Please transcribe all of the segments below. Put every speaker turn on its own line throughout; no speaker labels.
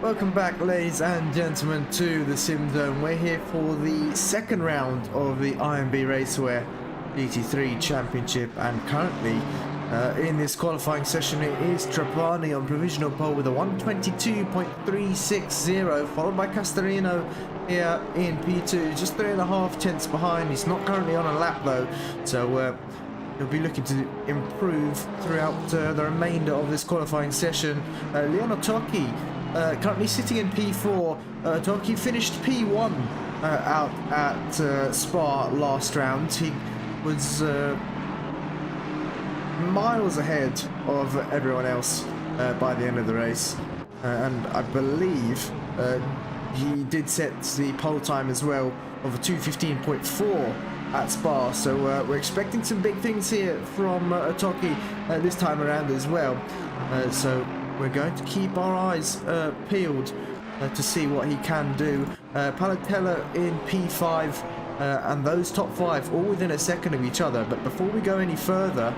Welcome back, ladies and gentlemen, to the SimZone. We're here for the second round of the IMB Racewear GT3 Championship, and currently in this qualifying session it is Trapani on provisional pole with a 122.360, followed by Castorino here in P2, just 3.5 tenths behind. He's not currently on a lap though, so he'll be looking to improve throughout the remainder of this qualifying session. Leon Otoki currently sitting in P4. Otoki finished P1 out at Spa last round. He was miles ahead of everyone else by the end of the race, and I believe he did set the pole time as well of a 2:15.4 at Spa, so we're expecting some big things here from Otoki this time around as well, so we're going to keep our eyes peeled to see what he can do. Palatella in P5, and those top 5 all within a second of each other. But before we go any further,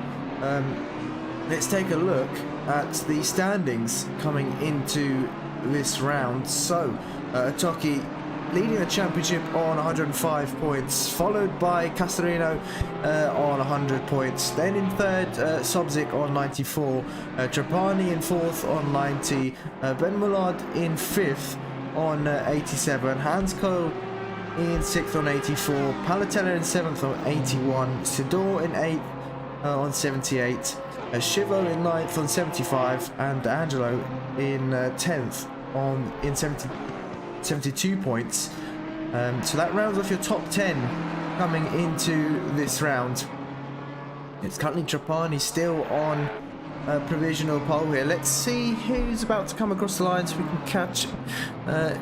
let's take a look at the standings coming into this round. So Otoki leading the championship on 105 points, followed by Castorino on 100 points. Then in third, Sobzik on 94, Trapani in fourth on 90, Ben Mullard in fifth on 87, Hansko in sixth on 84, Palatella in seventh on 81, Sidor in eighth on 78, Shivo in ninth on 75, and Angelo in 10th in 72 points. So that rounds off your top 10 coming into this round. It's currently Trapani still on provisional pole here. Let's see who's about to come across the line so we can catch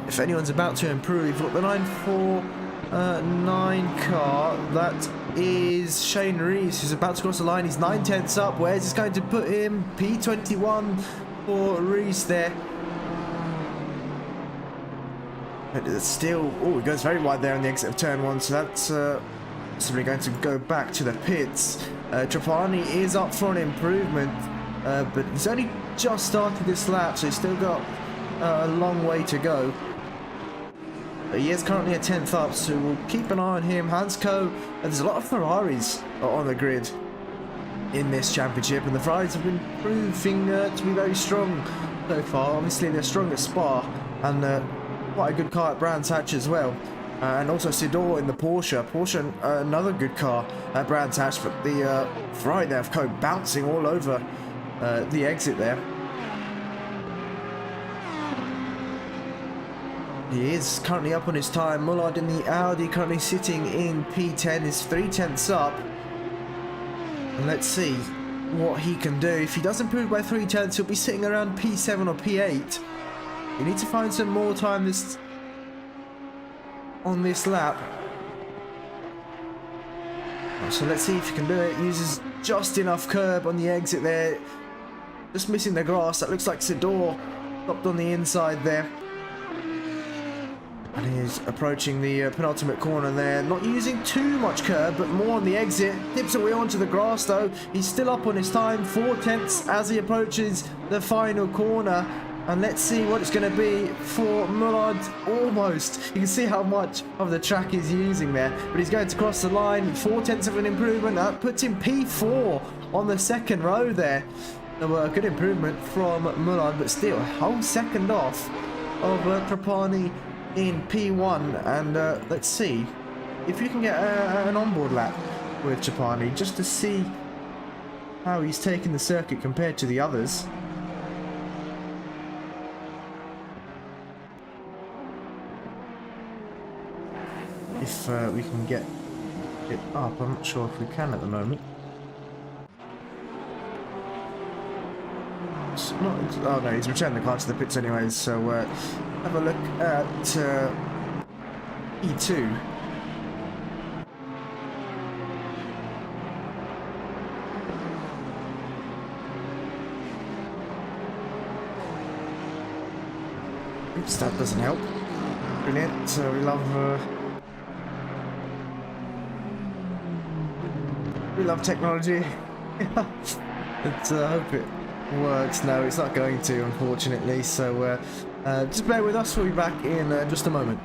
if anyone's about to improve. Look, the 949 car, that is Shane Rees, who's about to cross the line. He's 9 tenths up. Where's this going to put him? P21 for Rees there. But it's still, oh, it goes very wide there on the exit of turn 1, so that's simply going to go back to the pits. Trapani is up for an improvement, but he's only just started this lap, so he's still got a long way to go. But he is currently a 10th up, so we'll keep an eye on him. Hansko, there's a lot of Ferraris on the grid in this championship, and the Ferraris have been proving to be very strong so far. Obviously they're strong at Spa, and quite a good car at Brands Hatch as well, and also Sidor in the Porsche. Another good car at Brands Hatch, but the Ferrari there of Coke bouncing all over the exit there. He is currently up on his time. Mullard in the Audi currently sitting in P10, is 3 tenths up, and let's see what he can do. If he does improve by 3 tenths, he'll be sitting around P7 or P8. You need to find some more time on this lap. So let's see if you can do it. Uses just enough curb on the exit there. Just missing the grass. That looks like Sidor stopped on the inside there. And he's approaching the penultimate corner there. Not using too much curb, but more on the exit. Dips away onto the grass though. He's still up on his time. 4 tenths as he approaches the final corner. And let's see what it's going to be for Mullard. Almost. You can see how much of the track he's using there. But he's going to cross the line. 4 tenths of an improvement. That puts him P4 on the second row there. So a good improvement from Mullard, but still a whole second off of Trapani in P1. And let's see if you can get an onboard lap with Trapani, just to see how he's taking the circuit compared to the others. If we can get it up. I'm not sure if we can at the moment. It's not, oh no, he's returned the car to the pits anyways, so have a look at E2. Oops, that doesn't help. Brilliant, so we love technology. Let's hope it works. No, it's not going to, unfortunately. So Just bear with us, we'll be back in just a moment.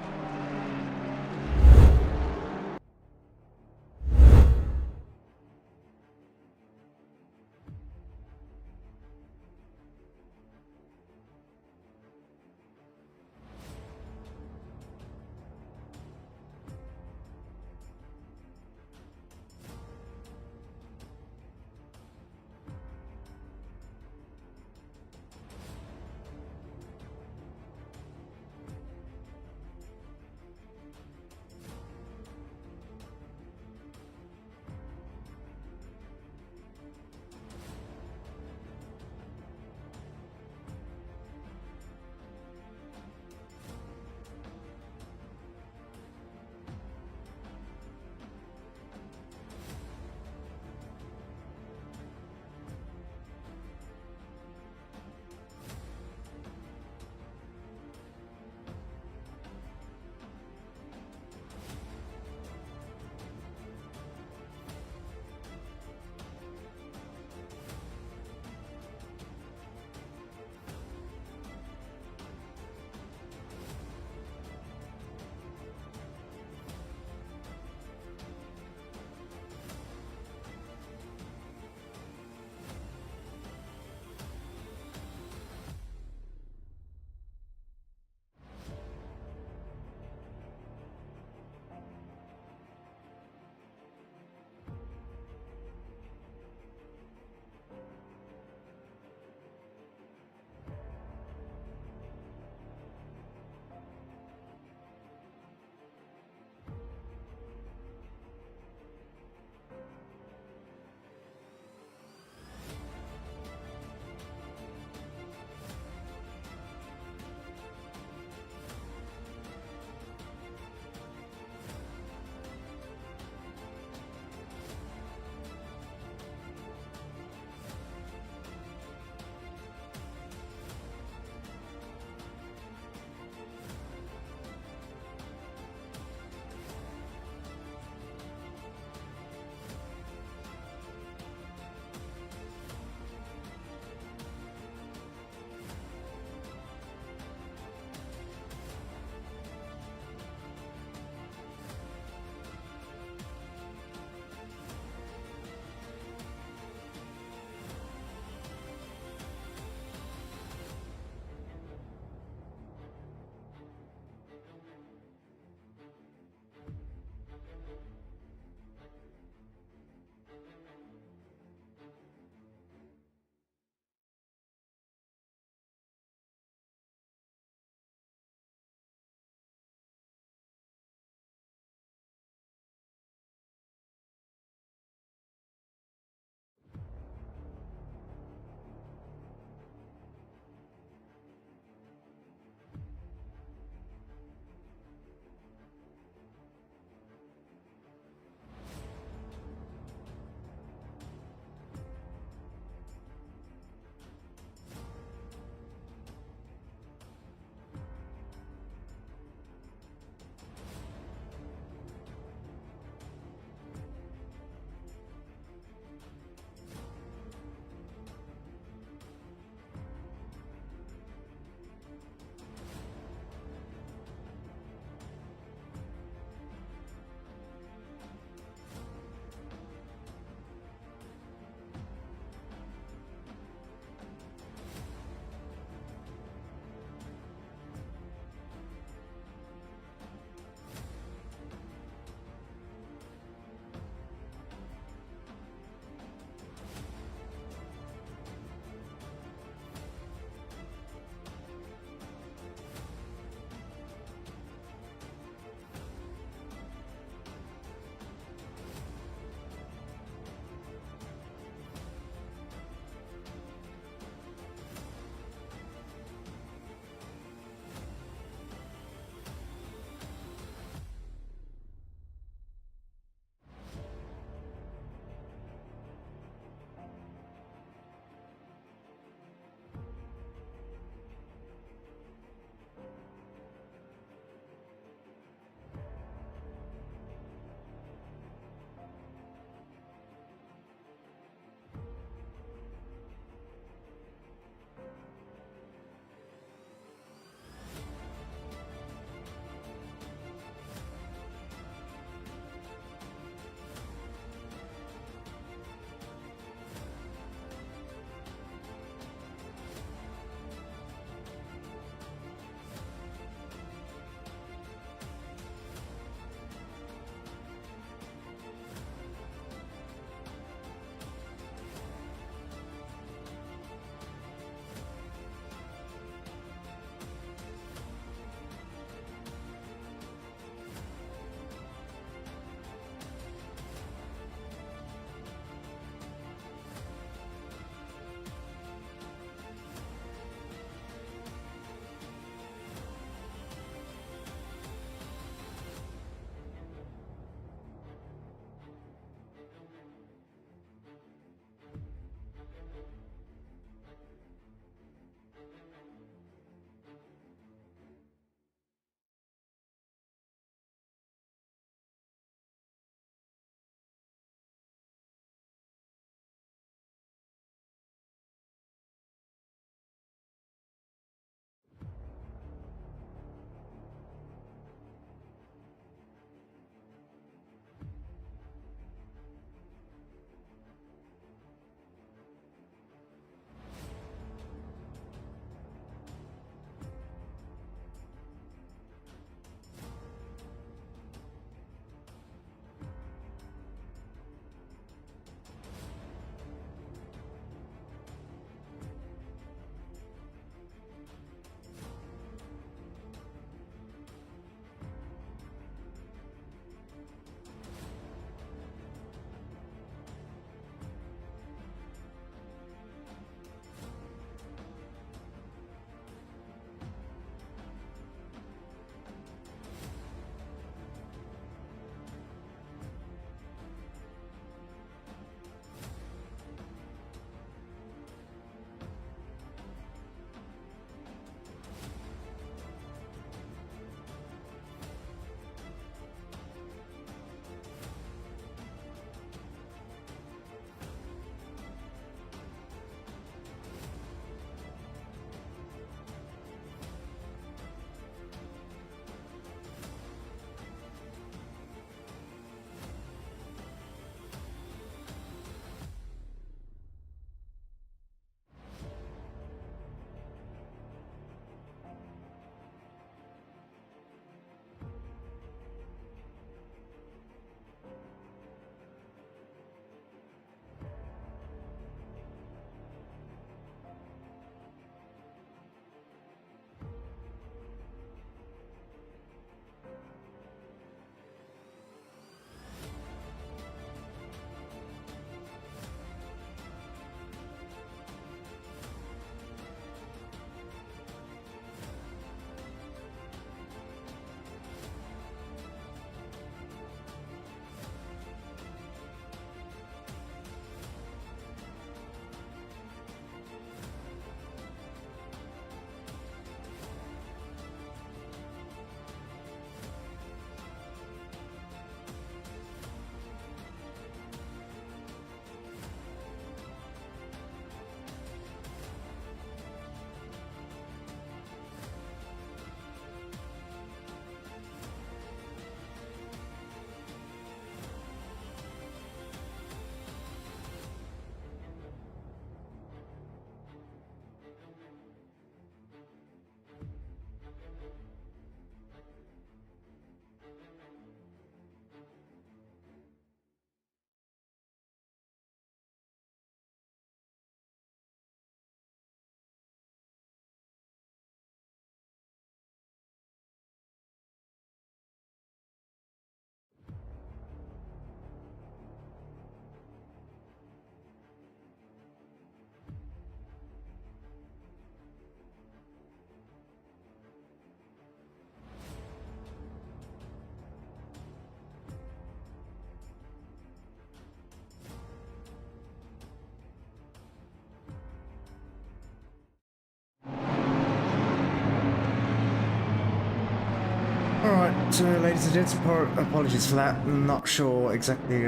Alright, ladies and gents, apologies for that. I'm not sure exactly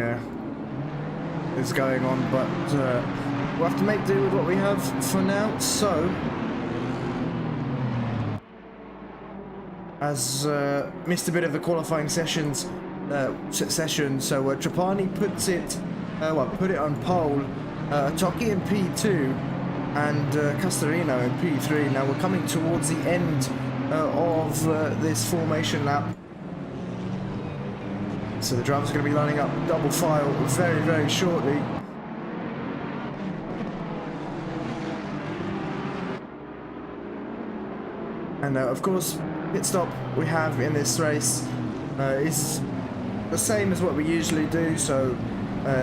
what's going on, but we'll have to make do with what we have for now. So, as missed a bit of the qualifying session, so Trapani puts it, put it on pole, Toki in P2, and Castorino in P3. Now we're coming towards the end of this formation lap, so the drivers are going to be lining up double file very, very shortly. And of course, pit stop we have in this race is the same as what we usually do, so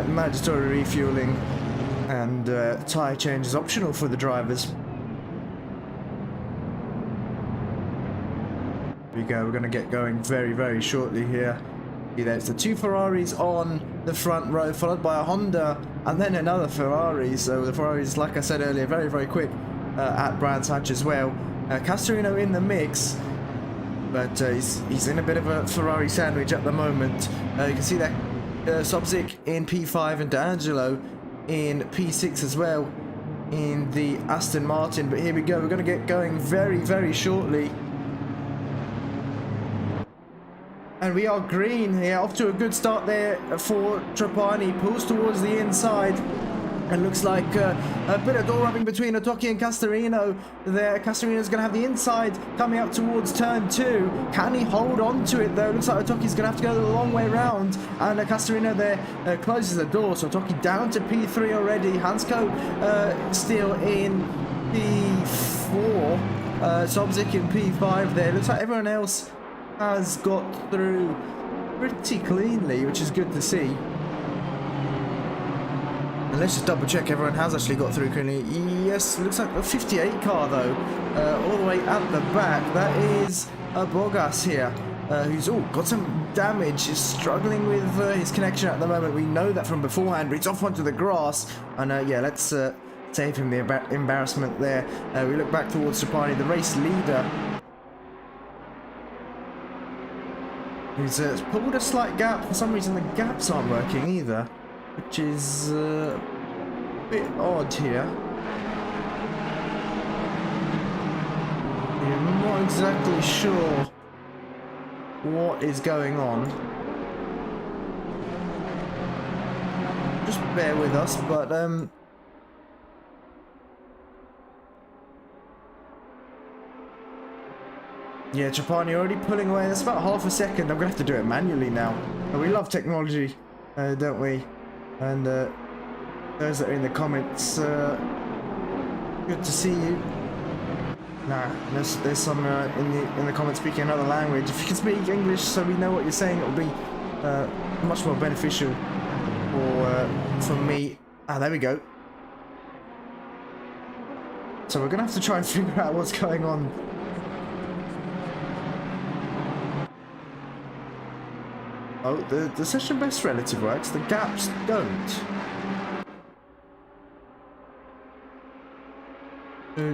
mandatory refueling and tyre change is optional for the drivers. Here we go, we're going to get going very, very shortly here. See, there's the two Ferraris on the front row, followed by a Honda and then another Ferrari. So the Ferraris, like I said earlier, very, very quick at Brands Hatch as well. Castorino in the mix, but he's in a bit of a Ferrari sandwich at the moment. You can see that Sobzik in P5 and D'Angelo in P6 as well in the Aston Martin. But here we go, we're going to get going very, very shortly. And we are green here, off to a good start there for Trapani. Pulls towards the inside. And looks like a bit of door rubbing between Otoki and Castorino there. Castorino's going to have the inside coming up towards turn 2. Can he hold on to it though? Looks like Otoki's going to have to go the long way round. And Castorino there closes the door. So Otoki down to P3 already. Hansko still in P4. Sobzik in P5 there. Looks like everyone else has got through pretty cleanly, which is good to see. And let's just double check everyone has actually got through cleanly. Yes, looks like a 58 car though, all the way at the back. That is a Bogas here, who's got some damage. He's struggling with his connection at the moment. We know that from beforehand, but he's off onto the grass. And yeah, let's save him the embarrassment there. We look back towards Trapani, the race leader, who's pulled a slight gap. For some reason the gaps aren't working either, which is a bit odd here. I'm not exactly sure what is going on. Just bear with us, but yeah, Trapani already pulling away. That's about half a second. I'm going to have to do it manually now. We love technology, don't we? And those that are in the comments, good to see you. Nah, there's some in the comments speaking another language. If you can speak English so we know what you're saying, it'll be much more beneficial for me. Ah, there we go. So we're going to have to try and figure out what's going on. Oh, the session best relative works, the gaps don't.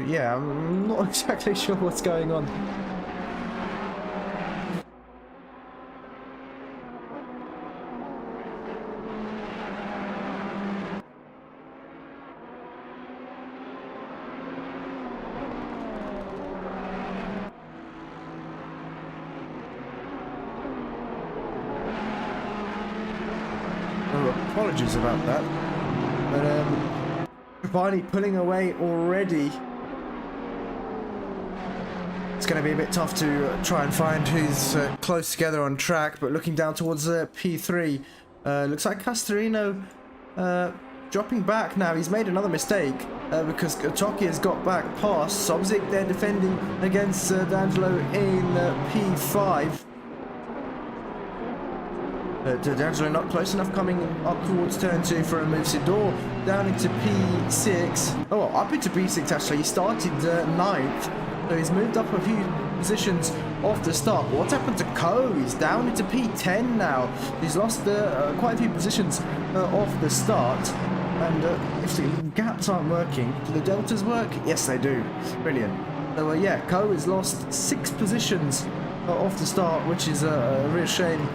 Yeah, I'm not exactly sure what's going on. Apologies about that, but Trapani pulling away already. It's going to be a bit tough to try and find who's close together on track, but looking down towards P3, looks like Castorino dropping back now. He's made another mistake because Toki has got back past Sobzik. They're defending against D'Angelo in P5. D'Angelo not close enough, coming up towards turn 2 for a move. Sidor down into P6. Oh, well, up into P6 actually. He started 9th, so he's moved up a few positions off the start. But what's happened to Ko? He's down into P10 now. He's lost quite a few positions off the start. And if the gaps aren't working, do the deltas work? Yes, they do. Brilliant. So yeah, Ko has lost 6 positions off the start, which is a real shame.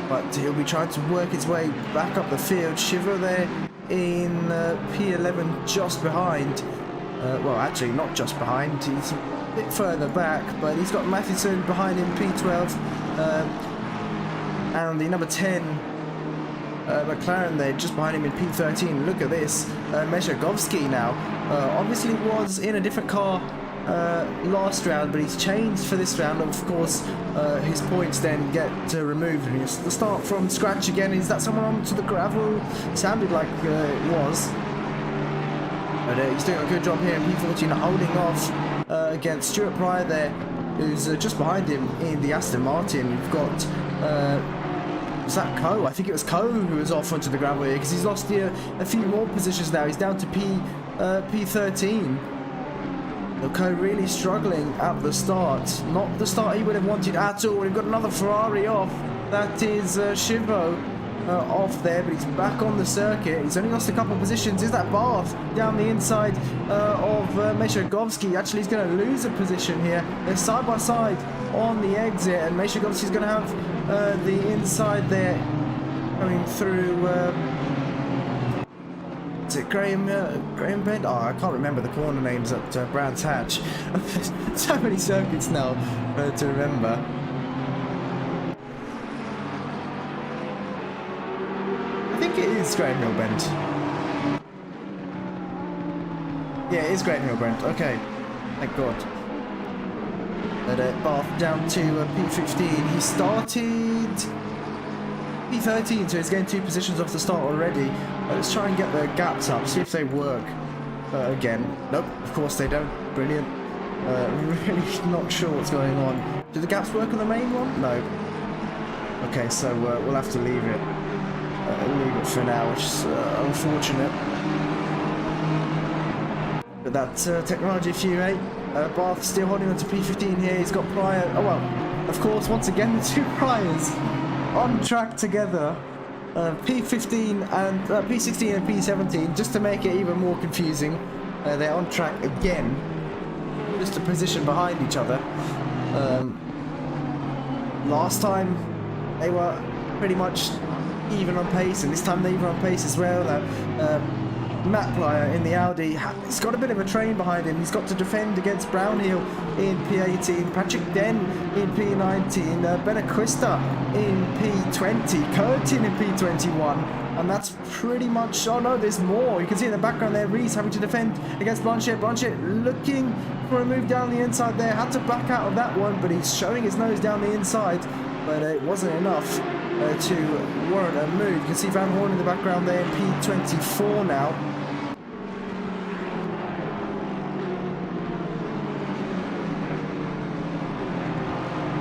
But he'll be trying to work his way back up the field. Shiva there in P11 just behind. Well, actually not just behind, he's a bit further back, but he's got Matheson behind him, P12. And the number 10, McLaren there just behind him in P13. Look at this, Meshagovsky now. Obviously was in a different car last round, but he's changed for this round. Of course, his points then get removed. And he's the start from scratch again. Is that someone onto the gravel? Sounded like it was. But he's doing a good job here in P14, holding off against Stuart Pryor there, who's just behind him in the Aston Martin. We've got, was that Coe? I think it was Coe who was off onto the gravel here, because he's lost here a few more positions now. He's down to P13. Coe really struggling at the start. Not the start he would have wanted at all. We've got another Ferrari off. That is Shivo. Off there, but he's back on the circuit. He's only lost a couple of positions. Is that Barth down the inside of Meshagovsky? Actually, he's going to lose a position here. They're side by side on the exit, and Meshagovsky's going to have the inside there coming through. Is it Graham Bend? Oh, I can't remember the corner names at Brands Hatch. So many circuits now to remember. I think it is Graham Hill Bend. Yeah, it is Graham Hill Bend. Okay, thank God. But Barth down to P15. He started P13, so he's getting 2 positions off the start already. Let's try and get the gaps up, see if they work again. Nope, of course they don't. Brilliant. Really not sure what's going on. Do the gaps work on the main one? No. Okay, so we'll have to leave it. Leave it for now, which is unfortunate. But that's technology for you, eh? Barth still holding on to P15 here. He's got Pryor. Oh well, of course, once again the 2 Pryors on track together. P15 and P16 and P17, just to make it even more confusing. They're on track again, just a position behind each other. Last time they were pretty much even on pace, and this time they're even on pace as well. Matt Pryor in the Audi, he's got a bit of a train behind him. He's got to defend against Brownhill in P18, Patrick Den in P19, Benaquista in P20, Curtin in P21, and that's pretty much, oh no, there's more. You can see in the background there, Reese having to defend against Blanchet. Blanchet looking for a move down the inside there, had to back out of that one, but he's showing his nose down the inside, but it wasn't enough to warrant a move. You can see Van Hoorn in the background there in P24 now.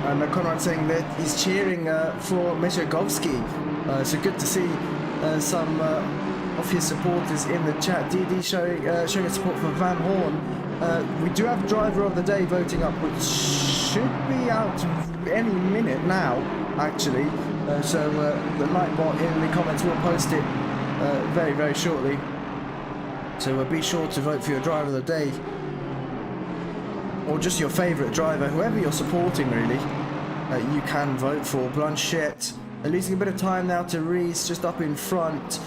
And Conrad saying that he's cheering for Meshagovsky. So good to see some of his supporters in the chat. DD showing his support for Van Hoorn. We do have driver of the day voting up, which should be out any minute now, actually. So the Nightbot in the comments will post it very, very shortly. So be sure to vote for your driver of the day, or just your favourite driver, whoever you're supporting really. You can vote for. Blanchet losing a bit of time now to Reese, just up in front,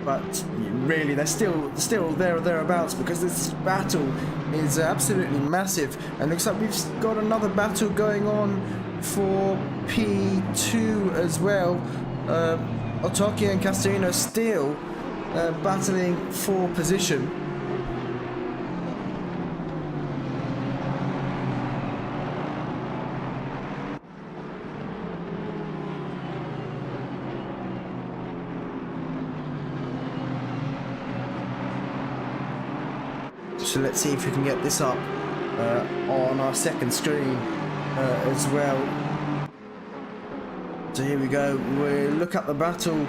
but really they're still there or thereabouts, because this battle is absolutely massive. And looks like we've got another battle going on for P2 as well. Otoki and Castorino still battling for position. So let's see if we can get this up on our second screen as well. So here we go. We look at the battle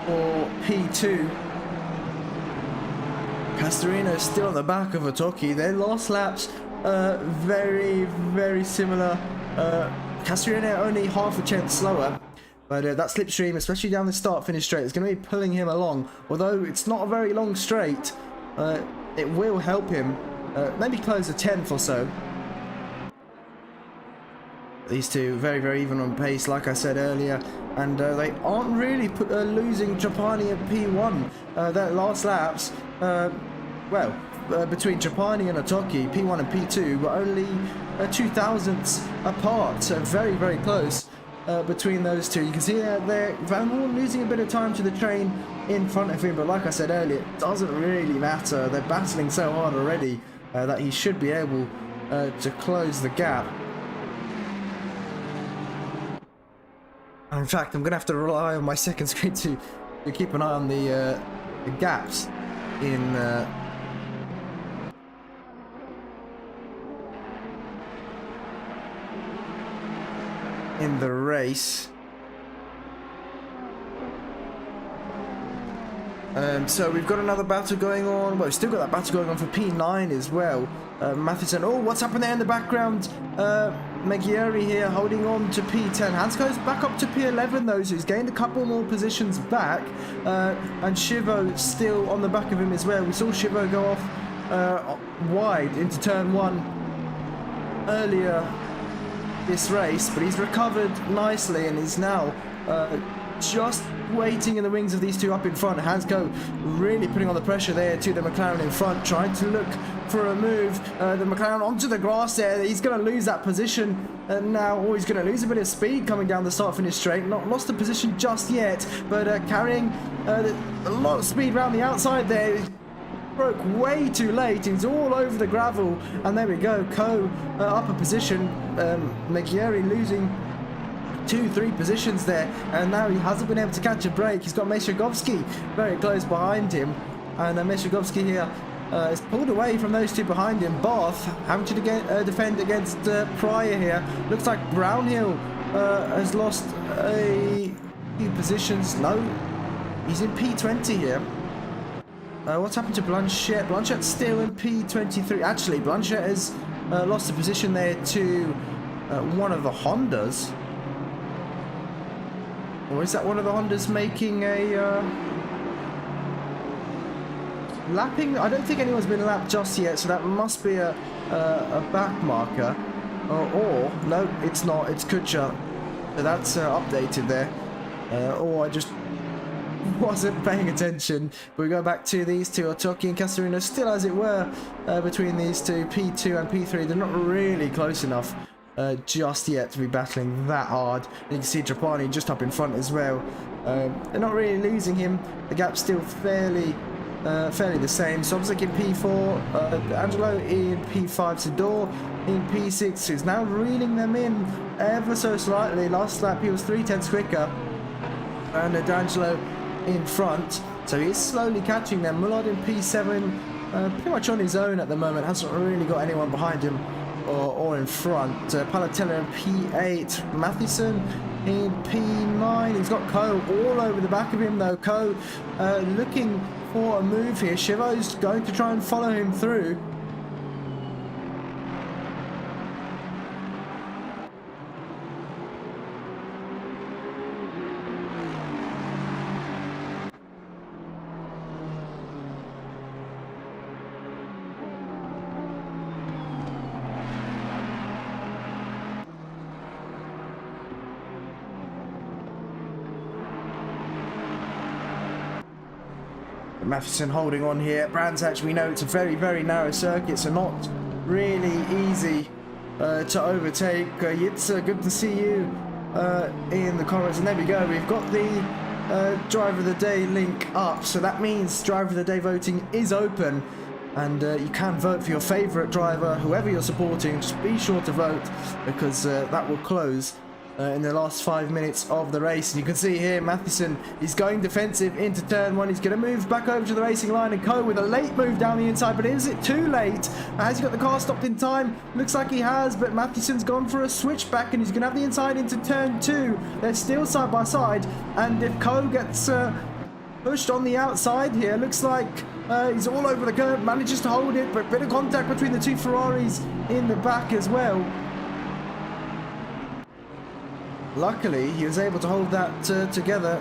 for P2. Castorino still on the back of Otoki. Their last laps very, very similar. Castorino only half a chance slower. But that slipstream, especially down the start-finish straight, is going to be pulling him along. Although it's not a very long straight, it will help him maybe close a 10th or so. These two very, very even on pace, like I said earlier, and they aren't really losing Trapani and P1. Their last laps, between Trapani and Otoki, P1 and P2 were only 0.02 apart, so very, very close between those two. You can see they're Van Hoorn losing a bit of time to the train in front of him, but like I said earlier, it doesn't really matter. They're battling so hard already that he should be able to close the gap. In fact, I'm going to have to rely on my second screen to keep an eye on the gaps in the race. So we've got another battle going on. Well, we've still got that battle going on for P9 as well. Matheson, oh, what's happened there in the background? Megieri here holding on to P10. Hans goes back up to P11 though, so he's gained a couple more positions back. And Shivo still on the back of him as well. We saw Shivo go off wide into turn 1 earlier this race, but he's recovered nicely and is now just waiting in the wings of these two up in front. Hansco really putting on the pressure there to the McLaren in front, trying to look for a move. The McLaren onto the grass there. He's going to lose that position now, or he's going to lose a bit of speed coming down the start-finish straight. Not lost the position just yet, but carrying a lot of speed around the outside there. Broke way too late. He's all over the gravel, and there we go. Ko up a position. Megieri losing 2-3 positions there, and now he hasn't been able to catch a break. He's got Meshagovsky very close behind him, and Meshagovsky here is pulled away from those two behind him. Barth having to defend against Pryor here. Looks like Brownhill has lost a few positions. No, he's in P20 here. What's happened to Blanchette? Blanchette's still in P23. Actually, Blanchette has lost a position there to one of the Hondas. Or is that one of the Hondas making a lapping? I don't think anyone's been lapped just yet, so that must be a back marker. Or no, it's not. It's Kutsha. So that's updated there. Or I just wasn't paying attention. But we go back to these two, Otoki and Casarino, still as it were between these two, P2 and P3. They're not really close enough just yet to be battling that hard. And you can see Trapani just up in front as well. They're not really losing him. The gap's still fairly the same. Sobzik in P4, Angelo in P5, Sidor in P6, who's now reeling them in ever so slightly. Last lap he was 3/10 quicker, and D'Angelo in front, so he's slowly catching them. Mullard in P7, pretty much on his own at the moment, hasn't really got anyone behind him or in front. Palatella in P8, Matheson in P9. He's got Ko all over the back of him though. Ko looking for a move here. Shivo's going to try and follow him through. Matheson holding on here. Brands actually, we know it's a very, very narrow circuit, so not really easy to overtake. Yitza, good to see you in the comments. And there we go. We've got the Driver of the Day link up, so that means Driver of the Day voting is open, and you can vote for your favourite driver, whoever you're supporting. Just be sure to vote, because that will close in the last 5 minutes of the race. And you can see here Matheson is going defensive into turn 1. He's going to move back over to the racing line, and Ko with a late move down the inside, but is it too late? Has he got the car stopped in time? Looks like he has, but Matheson's gone for a switchback, and he's going to have the inside into turn 2. They're still side by side, and if Ko gets pushed on the outside here, looks like he's all over the curb, manages to hold it, but a bit of contact between the two Ferraris in the back as well. Luckily, he was able to hold that together.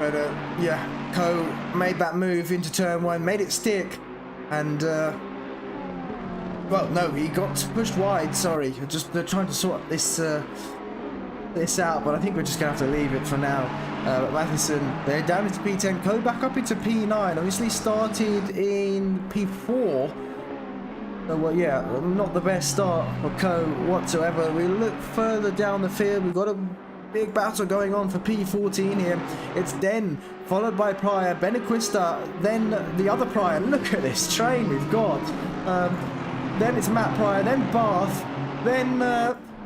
But yeah, Co made that move into turn 1, made it stick, and well, no, he got pushed wide. Sorry, just trying to sort this this out, but I think we're just gonna have to leave it for now. But Matheson, they're down into P10. Co back up into P9. Obviously started in P4. So, well, yeah, not the best start for Co whatsoever. We look further down the field. We've got a big battle going on for P14 here. It's Den, followed by Pryor, Benequista, then the other Pryor. Look at this train we've got. Then it's Matt Pryor, then Barth, then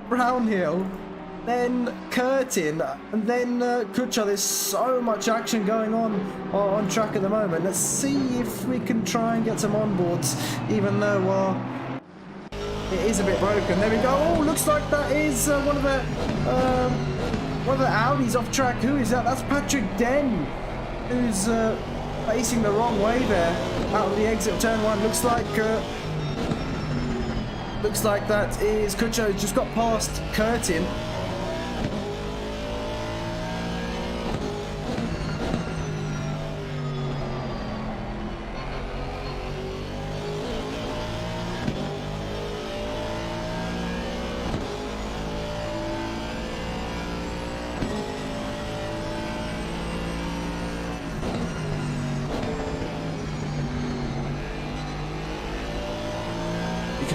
Brownhill, then Curtin, and then Kucha. There's so much action going on track at the moment. Let's see if we can try and get some onboards, even though it is a bit broken. There we go. Oh, looks like that is one of the Audis off track. Who is that? That's Patrick Den, who's facing the wrong way there out of the exit of turn 1. Looks like that is Kucha, who's just got past Curtin.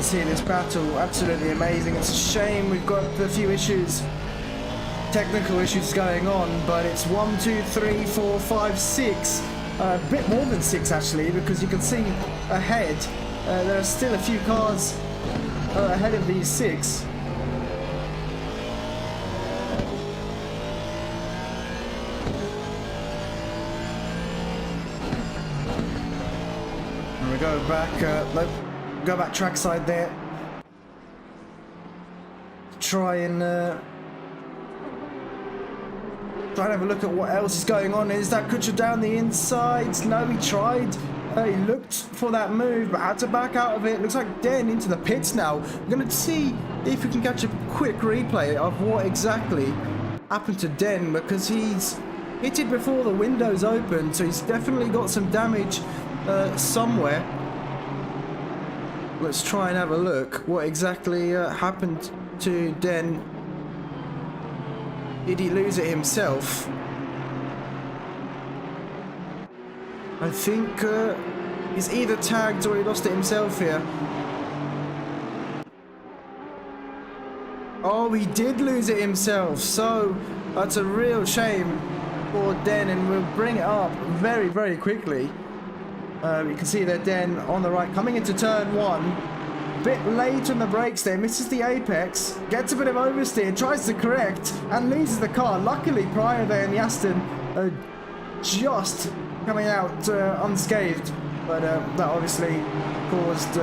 See this battle, absolutely amazing. It's a shame we've got a few issues, technical issues going on, but it's 1, 2, 3, 4, 5, 6, a bit more than 6 actually, because you can see ahead there are still a few cars ahead of these 6. And we go back, nope. Go back trackside there. Try and have a look at what else is going on. Is that Kucha down the inside? No, he tried. He looked for that move, but had to back out of it. Looks like Den into the pits now. We're going to see if we can catch a quick replay of what exactly happened to Den, because he's hit it before the windows opened, so he's definitely got some damage somewhere. Let's try and have a look what exactly happened to Den. Did he lose it himself? I think he's either tagged or he lost it himself here. Oh, he did lose it himself, so that's a real shame for Den, and we'll bring it up very, very quickly. You can see there Den on the right, coming into turn 1. A bit late on the brakes there, misses the apex, gets a bit of oversteer, tries to correct, and loses the car. Luckily, Pryor there in the Aston just coming out unscathed, but that obviously caused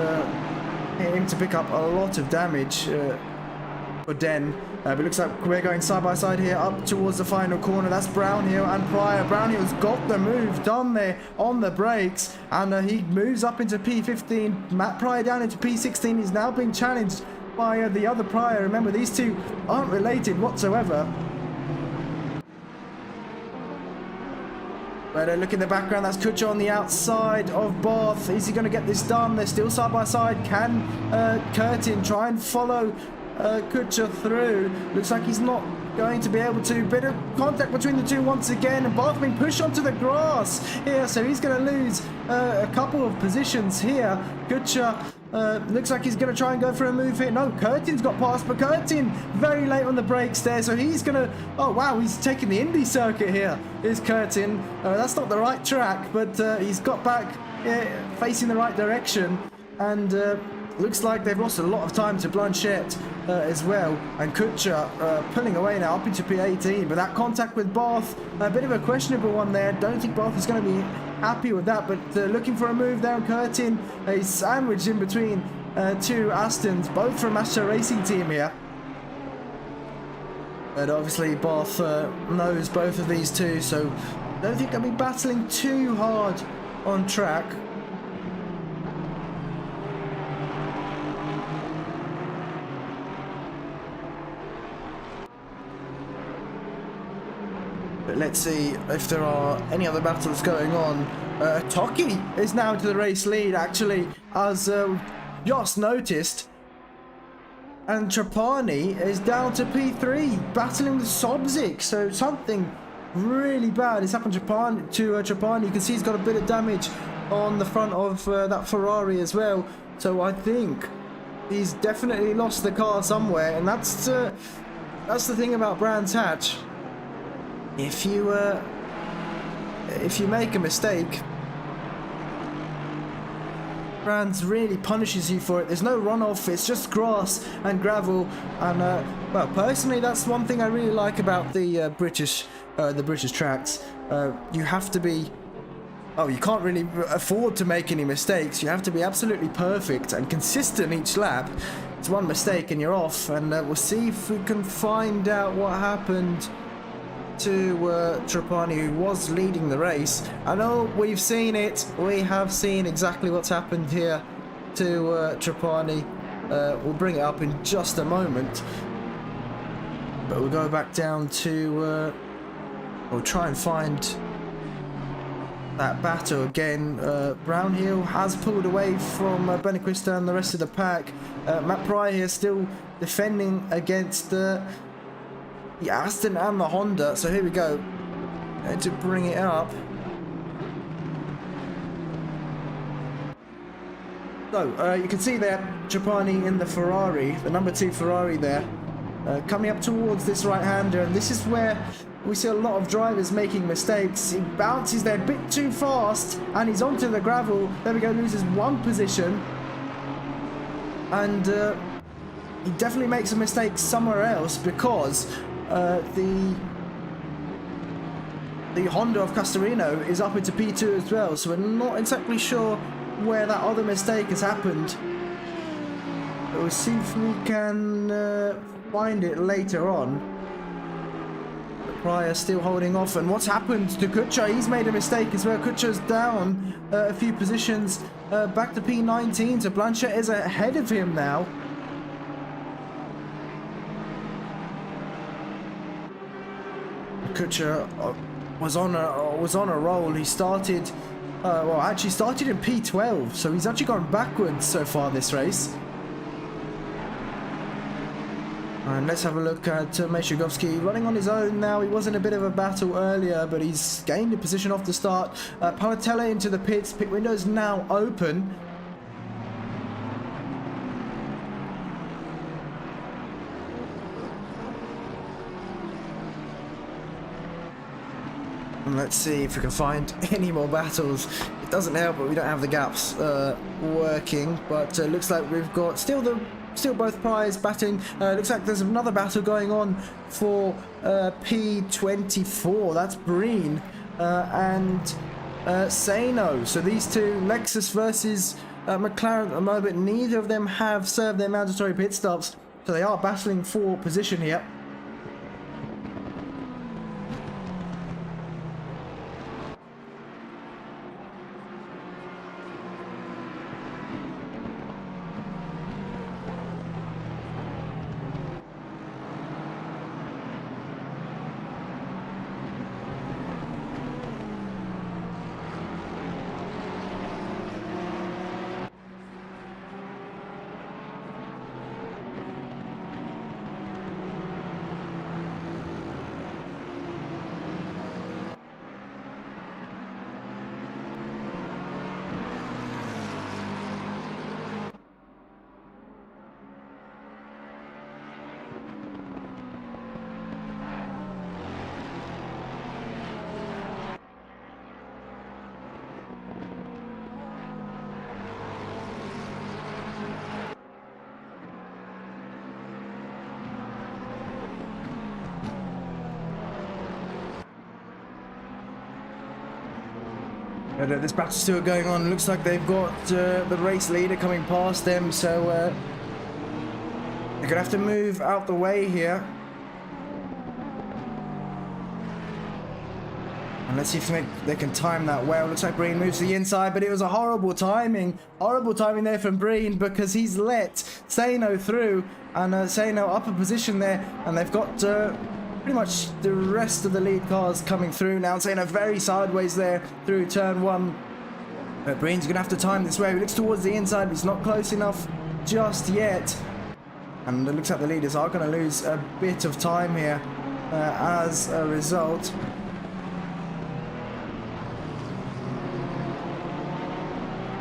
him to pick up a lot of damage for Den. But it looks like we're going side by side here up towards the final corner. That's Brownhill and Pryor. Brownhill's got the move done there on the brakes, and he moves up into P15. Matt Pryor down into P16. He's now being challenged by the other Pryor. Remember, these two aren't related whatsoever. But look in the background, that's Kucha on the outside of Barth. Is he going to get this done? They're still side by side. Can Curtin try and follow Kucha through? Looks like he's not going to be able to. Bit of contact between the two once again, and Barth being pushed onto the grass here, so he's going to lose a couple of positions here. Kucha looks like he's going to try and go for a move here. No, Curtin's got past, but Curtin very late on the brakes there, so he's going to... Oh, wow, he's taking the Indy circuit here, is Curtin. That's not the right track, but he's got back facing the right direction, and looks like they've lost a lot of time to Blanchette as well, and Kucha pulling away now up into P18, but that contact with Barth, a bit of a questionable one there. Don't think Barth is going to be happy with that, but looking for a move there on Curtin. He's sandwiched in between two Astons, both from Assetto Racing Team here. But obviously Barth knows both of these two, so I don't think they'll be battling too hard on track. But let's see if there are any other battles going on. Toki is now to the race lead, actually, as just noticed. And Trapani is down to P3, battling with Sobzik. So something really bad has happened to Trapani. You can see he's got a bit of damage on the front of that Ferrari as well. So I think he's definitely lost the car somewhere. And that's the thing about Brands Hatch. If you make a mistake, Brands really punishes you for it. There's no runoff, it's just grass and gravel. And well, personally, that's one thing I really like about the British tracks. You have to be, you can't really afford to make any mistakes. You have to be absolutely perfect and consistent each lap. It's one mistake and you're off. And we'll see if we can find out what happened to Trapani, who was leading the race. I know we've seen it. We have seen exactly what's happened here to Trapani. We'll bring it up in just a moment. But we'll go back down to... we'll try and find that battle again. Brownhill has pulled away from Benequista and the rest of the pack. Matt Pryor here still defending against the Aston and the Honda. So here we go. Going to bring it up. So you can see there Trapani in the Ferrari, the number 2 Ferrari there, coming up towards this right-hander, and this is where we see a lot of drivers making mistakes. He bounces there a bit too fast and he's onto the gravel. There we go, loses 1 position, and he definitely makes a mistake somewhere else, because the Honda of Castorino is up into P2 as well, so we're not exactly sure where that other mistake has happened. But we'll see if we can find it later on. Pryor still holding off, and what's happened to Kutcher? He's made a mistake as well. Kutcher's down a few positions, back to P19, so Blanchett is ahead of him now. Kutcher was on a roll. He started, well, actually started in P12, so he's actually gone backwards so far this race. And let's have a look at Meshugovsky running on his own now. He was in a bit of a battle earlier, but he's gained a position off the start. Palatella into the pits. Pit window is now open. And let's see if we can find any more battles. It doesn't help, but we don't have the gaps working. But looks like we've got still both Priors batting. Looks like there's another battle going on for P24. That's Breen and Sano. So these two, Lexus versus McLaren at the moment. Neither of them have served their mandatory pit stops, so they are battling for position here. This battle's still going on. Looks like they've got the race leader coming past them, so they're gonna have to move out the way here. And let's see if they can time that well. Looks like Breen moves to the inside, but it was a horrible timing there from Breen, because he's let Sano through, and Sano up a position there, and they've got pretty much the rest of the lead cars coming through now, saying a very sideways there through turn 1. But Breen's going to have to time this way. He looks towards the inside, but he's not close enough just yet. And it looks like the leaders are going to lose a bit of time here as a result.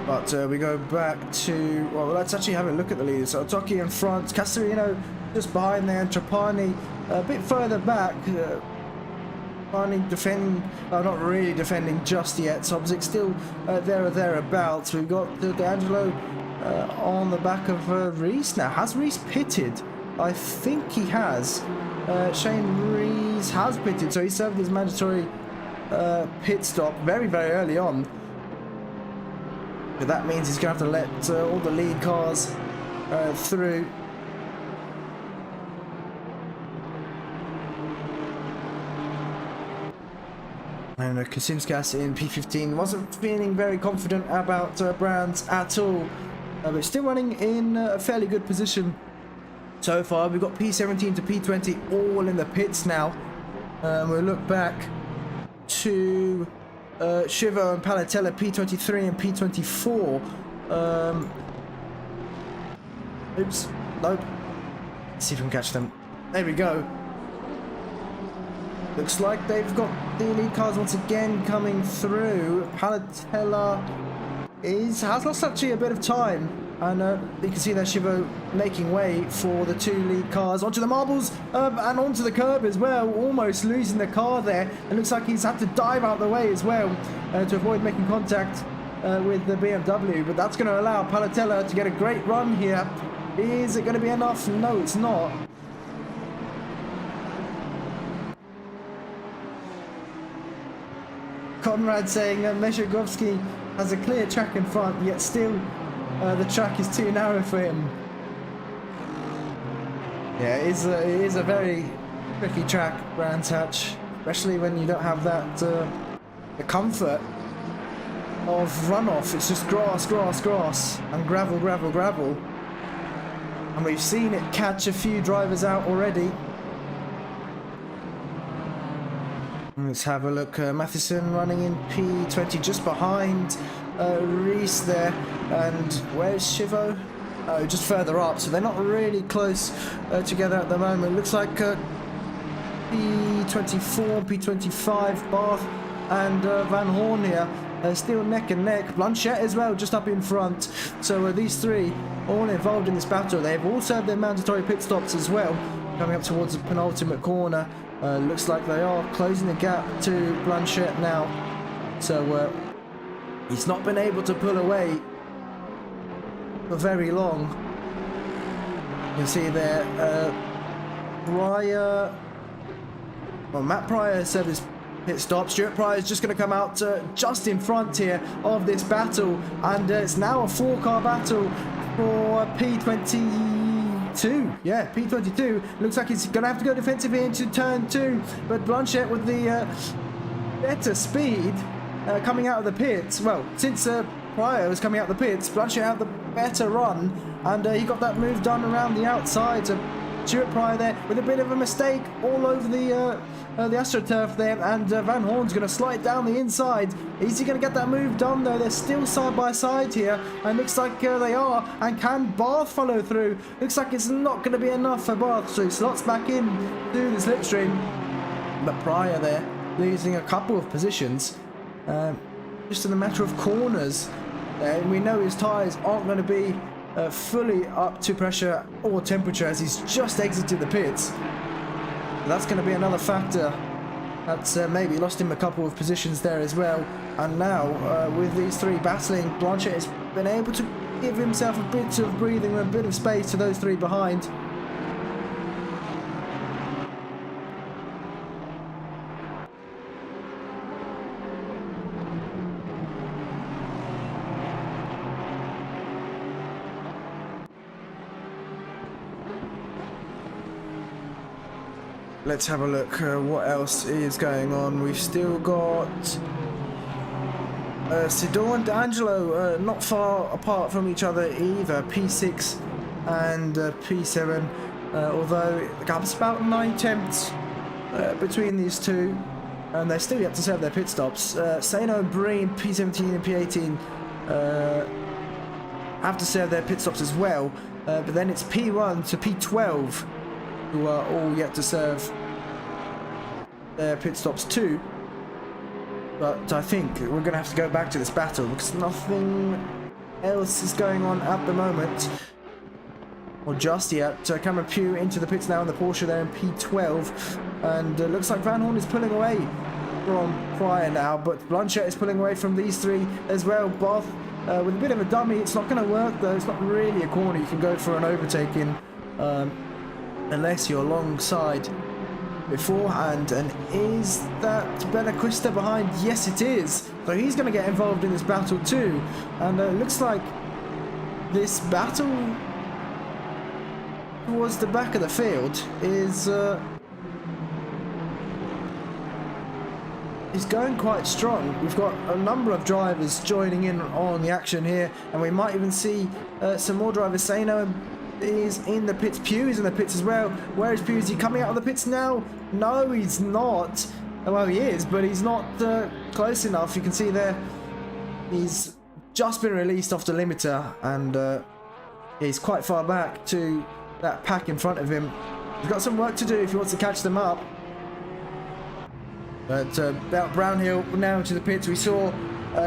But we go back to, well, let's actually have a look at the leaders. So Toki in front, Casarino just behind there, and Trapani a bit further back. Trapani defending, not really defending just yet. Sobzik still there or thereabouts. We've got D'Angelo on the back of Reese now. Has Reese pitted? I think he has. Shane Reese has pitted, so he served his mandatory pit stop very, very early on. But that means he's going to have to let all the lead cars through. And Kasimskas in P15 wasn't feeling very confident about Brands at all. But still running in a fairly good position so far. We've got P17 to P20 all in the pits now. We'll look back to Shivo and Palatella, P23 and P24. Oops, nope. Let's see if we can catch them. There we go. Looks like they've got the lead cars once again coming through. Palatella has lost actually a bit of time, and you can see there Shivo making way for the 2 lead cars onto the marbles and onto the curb as well, almost losing the car there. It looks like he's had to dive out the way as well to avoid making contact with the BMW, but that's going to allow Palatella to get a great run here. Is it going to be enough? No, it's not. Conrad saying that Meshegovsky has a clear track in front, yet still the track is too narrow for him. Yeah, it is a very tricky track, Brands Hatch, especially when you don't have that the comfort of runoff. It's just grass, grass, grass, and gravel, gravel, gravel. And we've seen it catch a few drivers out already. Let's have a look. Matheson running in P20 just behind Reese there. And where's Shivo? Oh, just further up. So they're not really close together at the moment. Looks like P24, P25, Barth and Van Hoorn here. Still neck and neck. Blanchette as well, just up in front. So these 3 all involved in this battle. They've all served their mandatory pit stops as well. Coming up towards the penultimate corner. Looks like they are closing the gap to Blanchette now. So he's not been able to pull away for very long. You can see there Pryor, well, Matt Pryor served his pit stop. Stuart Pryor is just going to come out just in front here of this battle, and it's now a 4-car battle for P22. Yeah, P22. Looks like he's going to have to go defensively into turn 2, but Blanchette with the better speed coming out of the pits. Well, since Pryor was coming out of the pits, Blanchette had the better run, and he got that move done around the outside. So Stuart Pryor there with a bit of a mistake all over the AstroTurf there, and Van Hoorn's going to slide down the inside. Is he going to get that move done though? They're still side by side here, and looks like they are. And can Barth follow through? Looks like it's not going to be enough for Barth, so he slots back in through the slipstream. But Pryor there losing a couple of positions just in a matter of corners. And we know his tyres aren't going to be fully up to pressure or temperature as he's just exited the pits. That's going to be another factor that's maybe lost him a couple of positions there as well. And now with these 3 battling, Blanchette has been able to give himself a bit of breathing and a bit of space to those 3 behind. Let's have a look what else is going on. We've still got Sidor and D'Angelo not far apart from each other either, P6 and P7, although the gap's about 9 tenths between these two, and they're still yet to serve their pit stops. Sano and Breen, P17 and P18 have to serve their pit stops as well, but then it's P1 to P12 who are all yet to serve their pit stops too. But I think we're going to have to go back to this battle because nothing else is going on at the moment, or just yet. Cameron Pugh into the pits now in the Porsche there in P12, and looks like Van Hoorn is pulling away from Pryor now, but Blanchett is pulling away from these three as well. Barth with a bit of a dummy. It's not going to work though. It's not really a corner you can go for an overtake in unless you're alongside beforehand. And is that Benaquista behind? Yes, it is. So he's going to get involved in this battle too, and it looks like this battle towards the back of the field is going quite strong. We've got a number of drivers joining in on the action here, and we might even see some more drivers. Sano is in the pits. Pugh is in the pits as well. Where is Pugh? Is he coming out of the pits now? No, he's not. Well, he is, but he's not close enough. You can see there he's just been released off the limiter, and he's quite far back to that pack in front of him. He's got some work to do if he wants to catch them up. But Brownhill now into the pits. We saw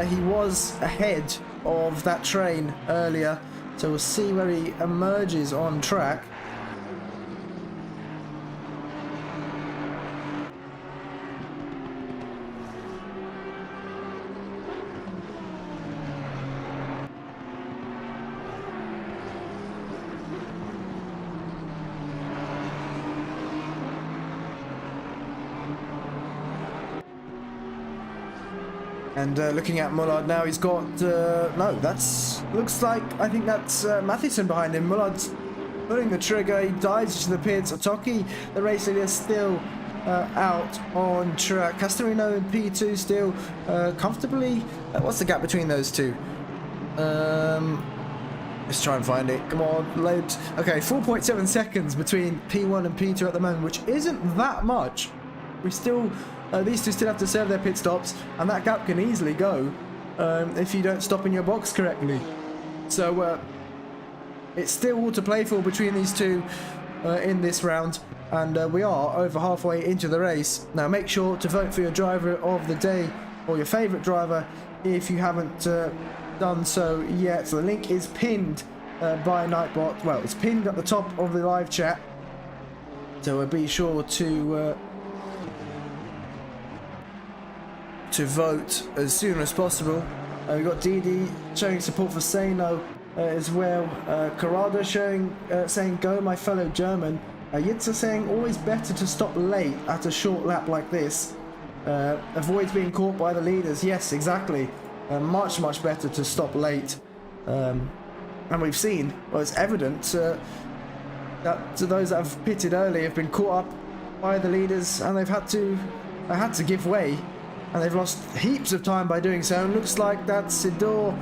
he was ahead of that train earlier, so we'll see where he emerges on track. And looking at Mullard now, he's got no, that's looks like, I think that's Matheson behind him. Mullard's pulling the trigger. He dives into the pits. Otoki, the race leader, still out on track. Castorino in P2 still comfortably. What's the gap between those two? Let's try and find it. Come on, load. Okay, 4.7 seconds between P1 and P2 at the moment, which isn't that much. We still, these two still have to serve their pit stops, and that gap can easily go if you don't stop in your box correctly. So it's still all to play for between these two in this round, and we are over halfway into the race. Now make sure to vote for your driver of the day, or your favourite driver, if you haven't done so yet. So the link is pinned by Nightbot. Well, it's pinned at the top of the live chat, so be sure to vote as soon as possible. We've got Didi showing support for Sano as well. Corrado showing saying go my fellow German. Yitza saying always better to stop late at a short lap like this. Avoid being caught by the leaders. Yes, exactly. Much better to stop late. And we've seen, well, it's evident that those that have pitted early have been caught up by the leaders, and they've had to give way. And they've lost heaps of time by doing so. And looks like that's Sidor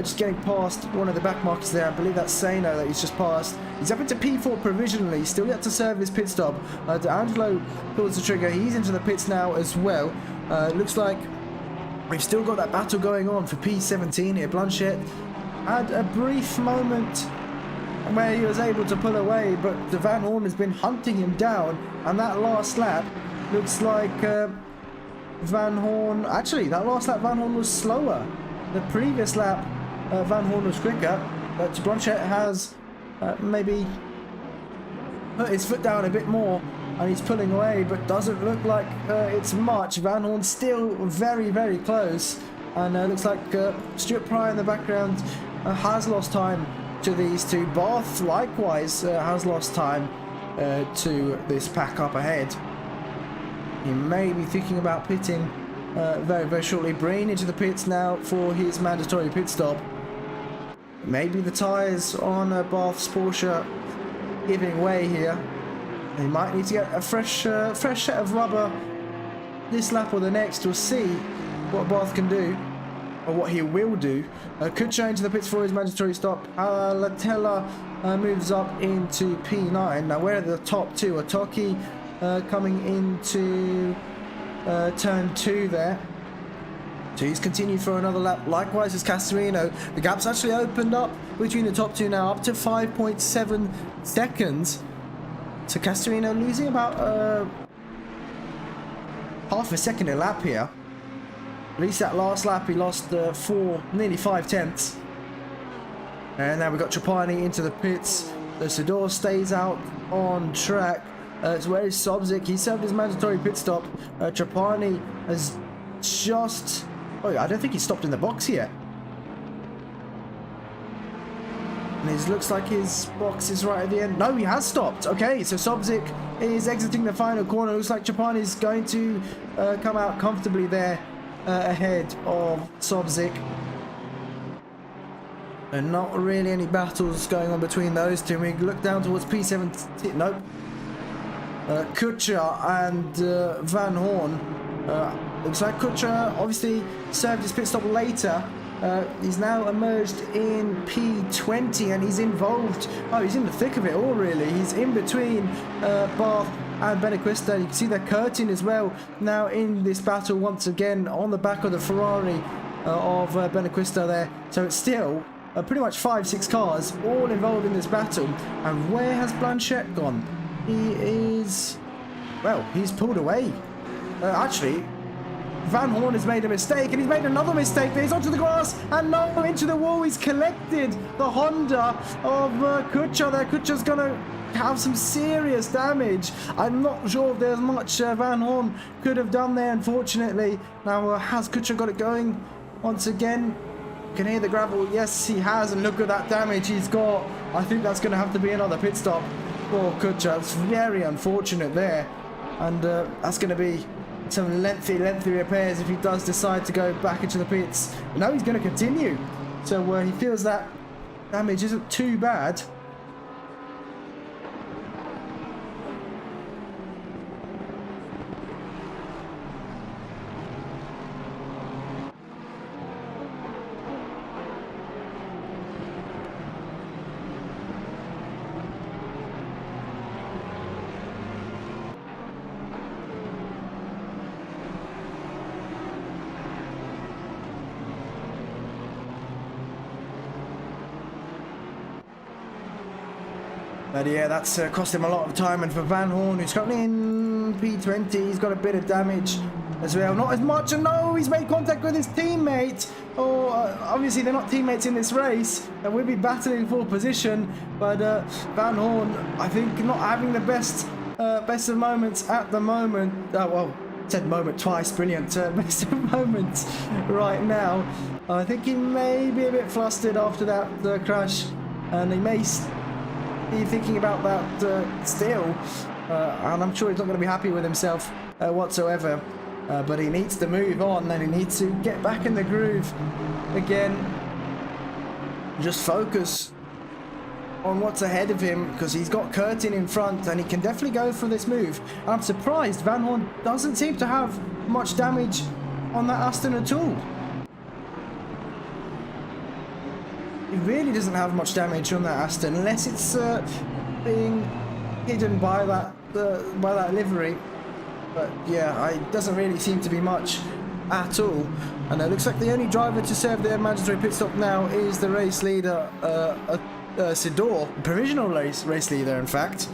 just getting past one of the back markers there. I believe that's Sano that he's just passed. He's up into P4 provisionally, still yet to serve his pit stop. D'Angelo pulls the trigger. He's into the pits now as well. Looks like we've still got that battle going on for P17 here. Blanchett had a brief moment where he was able to pull away, but Van Hoorn has been hunting him down. And that last lap looks like Van Hoorn, actually that last lap Van Hoorn was slower. The previous lap Van Hoorn was quicker, but Blanchett has maybe put his foot down a bit more, and he's pulling away, but doesn't look like it's much. Van Hoorn still very close, and looks like Stuart Pryor in the background has lost time to these two. Barth likewise has lost time to this pack up ahead. He may be thinking about pitting very shortly. Breen into the pits now for his mandatory pit stop. Maybe the tyres on Barth's Porsche giving way here. He might need to get a fresh set of rubber this lap or the next. We'll see what Barth can do, or what he will do. Kutcher into the pits for his mandatory stop. Latella moves up into P9. Now where are the top two? Otoki coming into turn 2 there. So he's continued for another lap. Likewise as Castorino. The gap's actually opened up between the top two now, up to 5.7 seconds. So Castorino losing about half a second a lap here. At least that last lap he lost nearly 5 tenths. And now we've got Trapani into the pits. The Sidor stays out on track. So where is Sobzik? He served his mandatory pit stop. Trapani has just... Oh, I don't think he stopped in the box yet. And it looks like his box is right at the end. No, he has stopped. Okay, so Sobzik is exiting the final corner. Looks like Trapani is going to come out comfortably there ahead of Sobzik. And not really any battles going on between those two. We look down towards P17. Nope. Kutscher and Van Hoorn. Looks like Kutscher obviously served his pit stop later. He's now emerged in P20 and he's involved. Oh, he's in the thick of it all, really. He's in between Barth and Benequista. You can see that Curtin as well now in this battle once again on the back of the Ferrari of Benequista there. So it's still pretty much 5-6 cars all involved in this battle. And where has Blanchette gone? He is... Well, he's pulled away. Actually, Van Hoorn has made a mistake, and he's made another mistake. He's onto the grass, and no, into the wall. He's collected the Honda of Kutscher there. Kutscher's going to have some serious damage. I'm not sure if there's much Van Hoorn could have done there, unfortunately. Now, has Kutscher got it going once again? You can hear the gravel. Yes, he has, and look at that damage he's got. I think that's going to have to be another pit stop for Kutscher. It's very unfortunate there, and that's going to be some lengthy repairs if he does decide to go back into the pits. But now he's going to continue, so he feels that damage isn't too bad. But yeah, that's cost him a lot of time. And for Van Hoorn, who's currently in P20, he's got a bit of damage as well. Not as much, and no, he's made contact with his teammate. Oh, obviously they're not teammates in this race, and we'll be battling for position. But Van Hoorn, I think, not having the best of moments at the moment. Well, said moment twice, brilliant. Best of moments right now. I think he may be a bit flustered after that crash, and he may be thinking about that still, and I'm sure he's not going to be happy with himself whatsoever, but he needs to move on, and he needs to get back in the groove again, just focus on what's ahead of him, because he's got Curtin in front and he can definitely go for this move. I'm surprised Van Hoorn doesn't seem to have much damage on that Aston at all. He really doesn't have much damage on that Aston, unless it's being hidden by that livery. But yeah, it doesn't really seem to be much at all. And it looks like the only driver to serve their mandatory pit stop now is the race leader, Sidor, provisional race leader, in fact.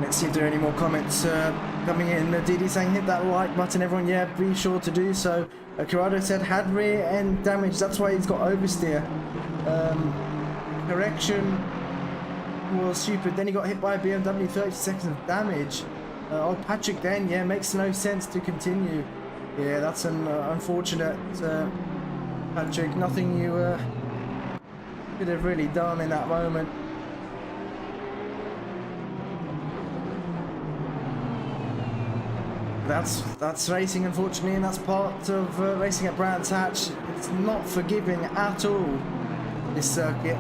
Let's see if there are any more comments coming in. Didi saying hit that like button, everyone. Yeah, be sure to do so. Corrado said had rear end damage, that's why he's got oversteer. Correction was stupid. Then he got hit by a BMW, 30 seconds of damage. Oh, Patrick then, yeah, makes no sense to continue. Yeah, that's an unfortunate Patrick. Nothing you could have really done in that moment. That's racing, unfortunately, and that's part of racing at Brands Hatch. It's not forgiving at all, this circuit.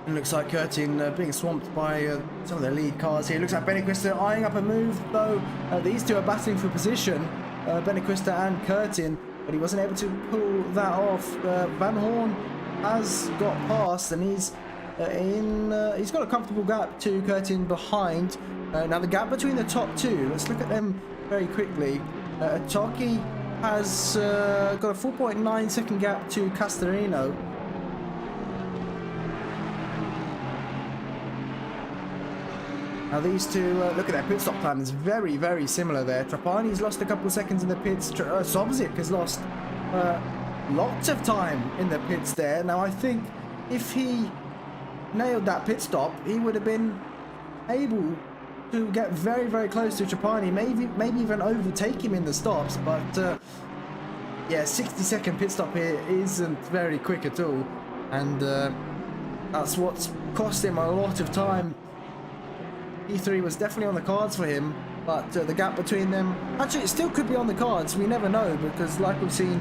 It looks like Curtin being swamped by some of the lead cars here. Looks like Benequista eyeing up a move, though. These two are battling for position, Benequista and Curtin, but he wasn't able to pull that off. Van Hoorn has got past, and he's got a comfortable gap to Curtin behind. Now the gap between the top two, let's look at them very quickly. Toki has got a 4.9 second gap to Castorino. Now these two, look at their pit stop time, it's very, very similar there. Trapani's lost a couple of seconds in the pits. Sobzik has lost lots of time in the pits there. Now I think if he nailed that pit stop, he would have been able to get very, very close to Trapani, maybe even overtake him in the stops. But yeah, 60-second pit stop here isn't very quick at all, and that's what's cost him a lot of time. E3 was definitely on the cards for him, but the gap between them, actually it still could be on the cards, we never know, because like we've seen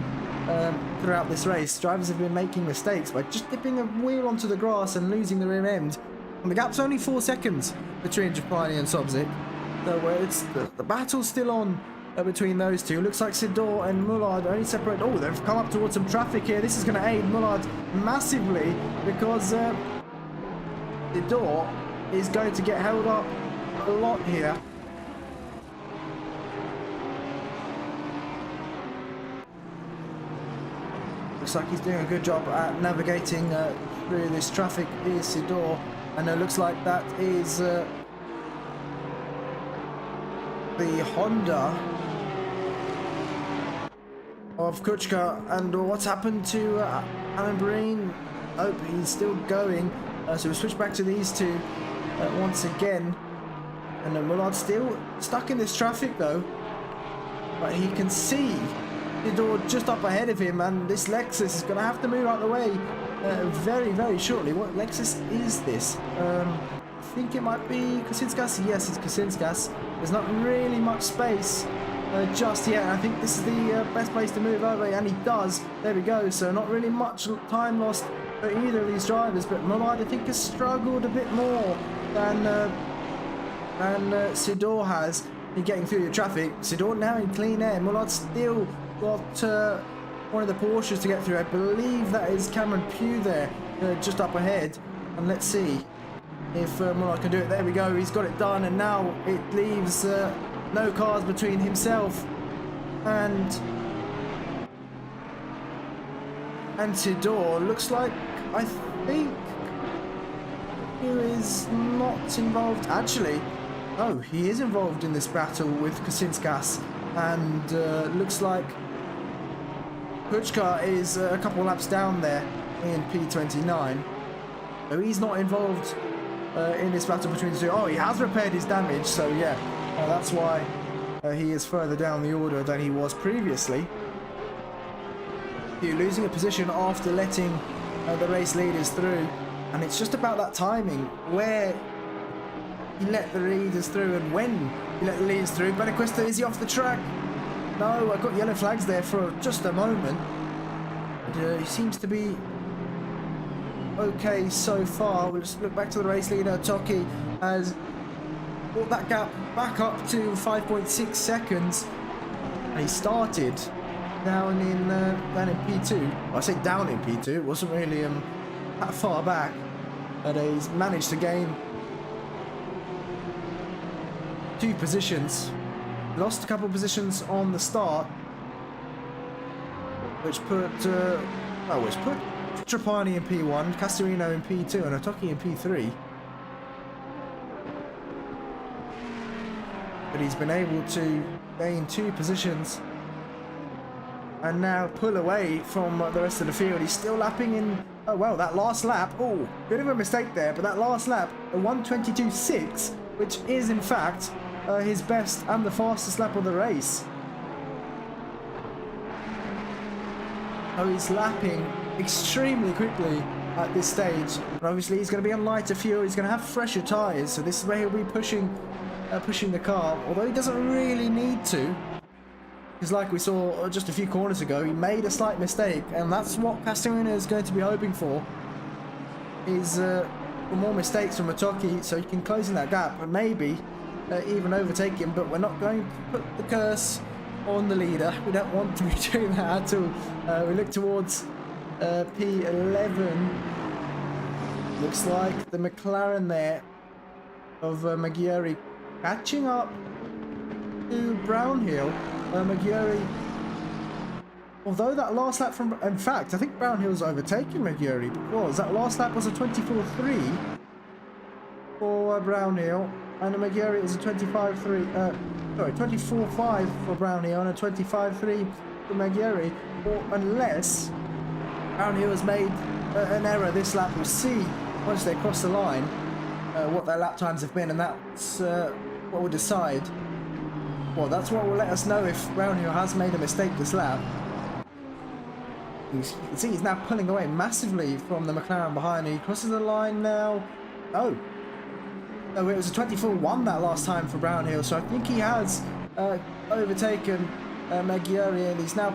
throughout this race, drivers have been making mistakes by just dipping a wheel onto the grass and losing the rear end, and the gap's only 4 seconds between Trapani and Sobzik, so it's the battle's still on between those two. Looks like Sidor and Mullard only separate. Oh, they've come up towards some traffic here. This is going to aid Mullard massively, because Sidor is going to get held up a lot here. Looks like he's doing a good job at navigating through this traffic. Is Sidor, and it looks like that is the Honda of Kuchka. And what's happened to Alan Breen? Oh, he's still going. So we'll switch back to these two once again. And Mullard's still stuck in this traffic though, but he can see the door just up ahead of him, and this Lexus is going to have to move out of the way very, very shortly. What Lexus is this? I think it might be Kosintskas. Yes, it's Kosintskas. There's not really much space just yet. I think this is the best place to move over, and he does. There we go. So not really much time lost for either of these drivers, but Mullard I think has struggled a bit more than Sidor has in getting through the traffic. Sidor now in clean air. Mullard's still got one of the Porsches to get through. I believe that is Cameron Pugh there, just up ahead. And let's see if Mullard can do it. There we go. He's got it done, and now it leaves no cars between himself and Sidor. Looks like, I think, he is not involved. Actually, oh, he is involved in this battle with Kosintskas, and looks like Kuchka is a couple laps down there in P29. So he's not involved in this battle between the two. Oh, he has repaired his damage, so yeah, that's why he is further down the order than he was previously. You're losing a position after letting the race leaders through, and it's just about that timing where you let the leaders through and when you let the leaders through. Benequista, is he off the track? No, I got yellow flags there for just a moment. He seems to be okay so far. We'll just look back to the race leader. Toki has brought that gap back up to 5.6 seconds. And he started down in P2. Well, I say down in P2. It wasn't really that far back, but he's managed to gain 2 positions. Lost a couple of positions on the start, which put Trapani in P1, Castorino in P2, and Otoki in P3. But he's been able to gain 2 positions and now pull away from the rest of the field. He's still lapping in. Oh well, that last lap. Oh, bit of a mistake there, but that last lap, a 1:22.6, which is in fact his best and the fastest lap of the race. Oh, he's lapping extremely quickly at this stage. And obviously he's going to be on lighter fuel. He's going to have fresher tyres. So this is where he'll be pushing the car. Although he doesn't really need to. Because like we saw just a few corners ago, he made a slight mistake. And that's what Castorina is going to be hoping for. Is for more mistakes from Matoki. So he can close in that gap. And maybe even overtake him. But we're not going to put the curse on the leader. We don't want to be doing that at all. We look towards P11. Looks like the McLaren there of Maggiore catching up to Brownhill. Maggiore, although that last lap from, in fact I think Brownhill's overtaken Maggiore, because that last lap was a 24.3 for Brownhill, and Maggiore is a 25.3 sorry, 24.5 for Brownhill and a 25.3 for Maggiore, or unless Brownhill has made an error this lap. We'll see once they cross the line what their lap times have been, and that's what will decide. Well, that's what will let us know if Brownhill has made a mistake this lap. You can see he's now pulling away massively from the McLaren behind. He crosses the line now. Oh, it was a 24.1 that last time for Brownhill, so I think he has overtaken Maggiore, and he's now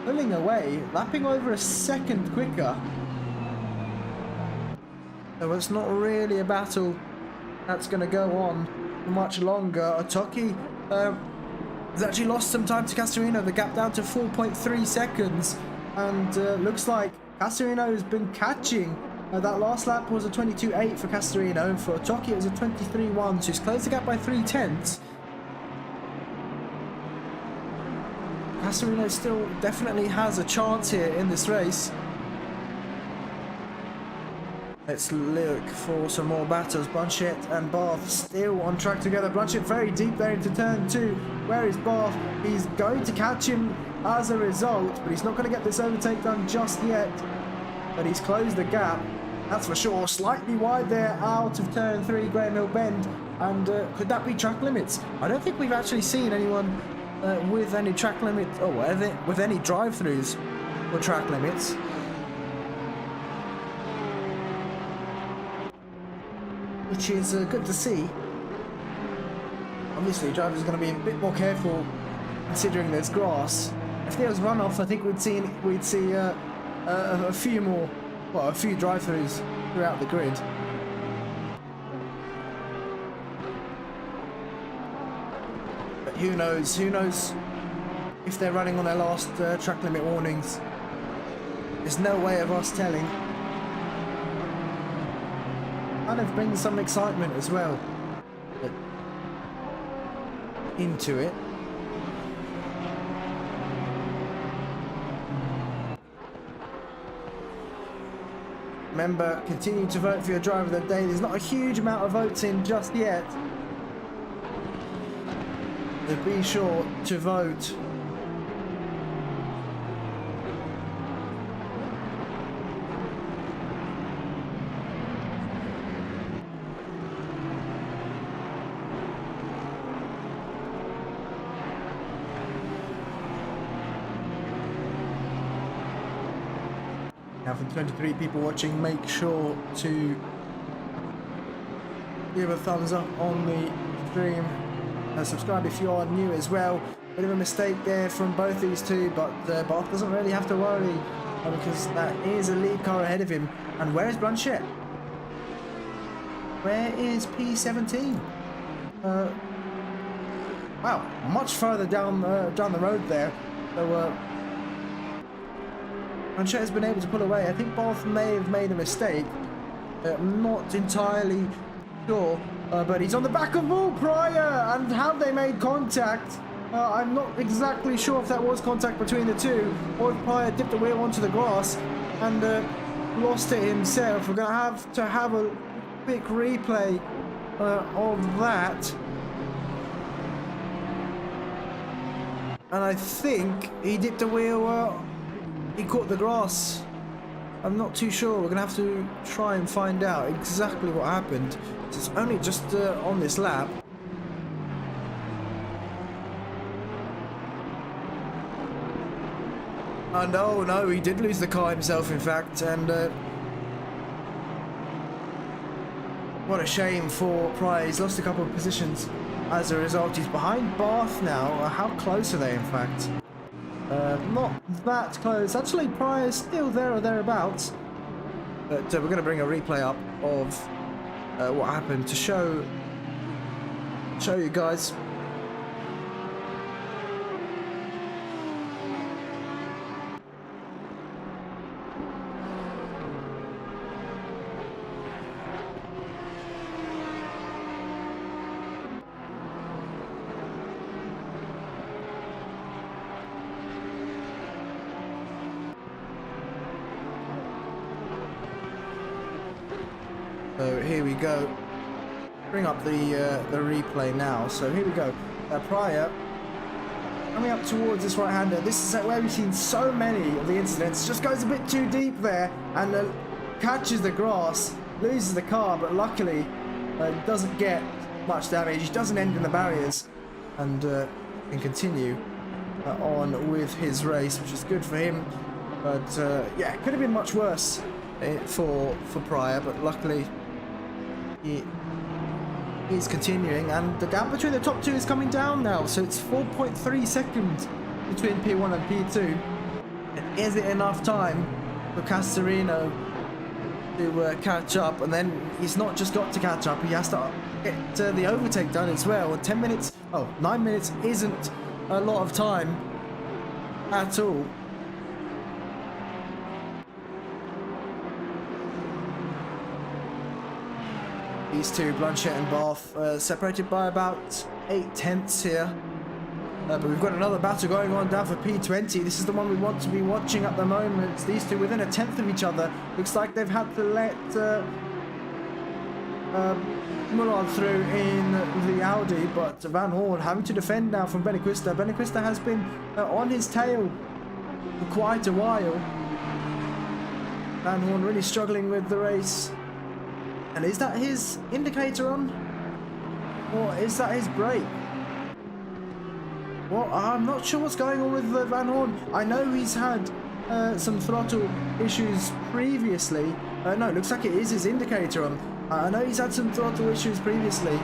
pulling away, lapping over a second quicker. So it's not really a battle that's going to go on much longer. Otoki has actually lost some time to Castorino, the gap down to 4.3 seconds, and looks like Castorino has been catching. That last lap was a 22.8 for Castorino, and for Otoki it was a 23.1, so he's closed the gap by 0.3. Castorino still definitely has a chance here in this race. Let's look for some more battles. Blanchett and Barth still on track together. Blanchett very deep there into turn 2. Where is Barth? He's going to catch him as a result, but he's not going to get this overtake done just yet. But he's closed the gap, that's for sure. Slightly wide there out of turn 3, Graham Hill Bend. And could that be track limits? I don't think we've actually seen anyone with any track limits, or with any drive-throughs or track limits. Which is good to see. Obviously, drivers are going to be a bit more careful considering there's grass. If there was runoff, I think we'd see a few more, well, a few drive-throughs throughout the grid. But who knows? Who knows if they're running on their last track limit warnings? There's no way of us telling. Kind of brings some excitement as well into it. Remember, continue to vote for your driver of the day. There's not a huge amount of votes in just yet, so be sure to vote. Now for 23 people watching, make sure to give a thumbs up on the stream and subscribe if you are new as well. Bit of a mistake there from both these two, but Barth doesn't really have to worry because that is a lead car ahead of him. And where is Blanchett? Where is P17? Wow, much further down the road there. So Blanchett has been able to pull away. I think Barth may have made a mistake. I'm not entirely sure. But he's on the back of Will Pryor. And have they made contact? I'm not exactly sure if that was contact between the two, or if Pryor dipped the wheel onto the grass and lost it himself. We're going to have a quick replay of that. And I think he dipped the wheel... he caught the grass. I'm not too sure. We're going to have to try and find out exactly what happened. It's only just on this lap. No, he did lose the car himself, in fact, and what a shame for Pryor. He's lost a couple of positions as a result. He's behind Barth now. How close are they, in fact? Not that close. Actually, Pryor's still there or thereabouts. But we're going to bring a replay up of what happened to show you guys. So here we go. Bring up the replay now. So here we go. Pryor coming up towards this right-hander. This is where we've seen so many of the incidents. Just goes a bit too deep there and catches the grass, loses the car, but luckily doesn't get much damage. He doesn't end in the barriers and can continue on with his race, which is good for him. But yeah, it could have been much worse for Pryor, but luckily he's continuing, and the gap between the top two is coming down now, so it's 4.3 seconds between P1 and P2. And is it enough time for Castorino to catch up? And then he's not just got to catch up, he has to get the overtake done as well. And 9 minutes isn't a lot of time at all. These two, Blanchett and Barth, separated by about 8/10 here. But we've got another battle going on down for P20. This is the one we want to be watching at the moment. These two within 1/10 of each other. Looks like they've had to let Mullard through in the Audi, but Van Hoorn having to defend now from Benequista. Benequista has been on his tail for quite a while. Van Hoorn really struggling with the race. And is that his indicator on? Or is that his brake? Well, I'm not sure what's going on with Van Hoorn. I know he's had some throttle issues previously. No, it looks like it is his indicator on. I know he's had some throttle issues previously.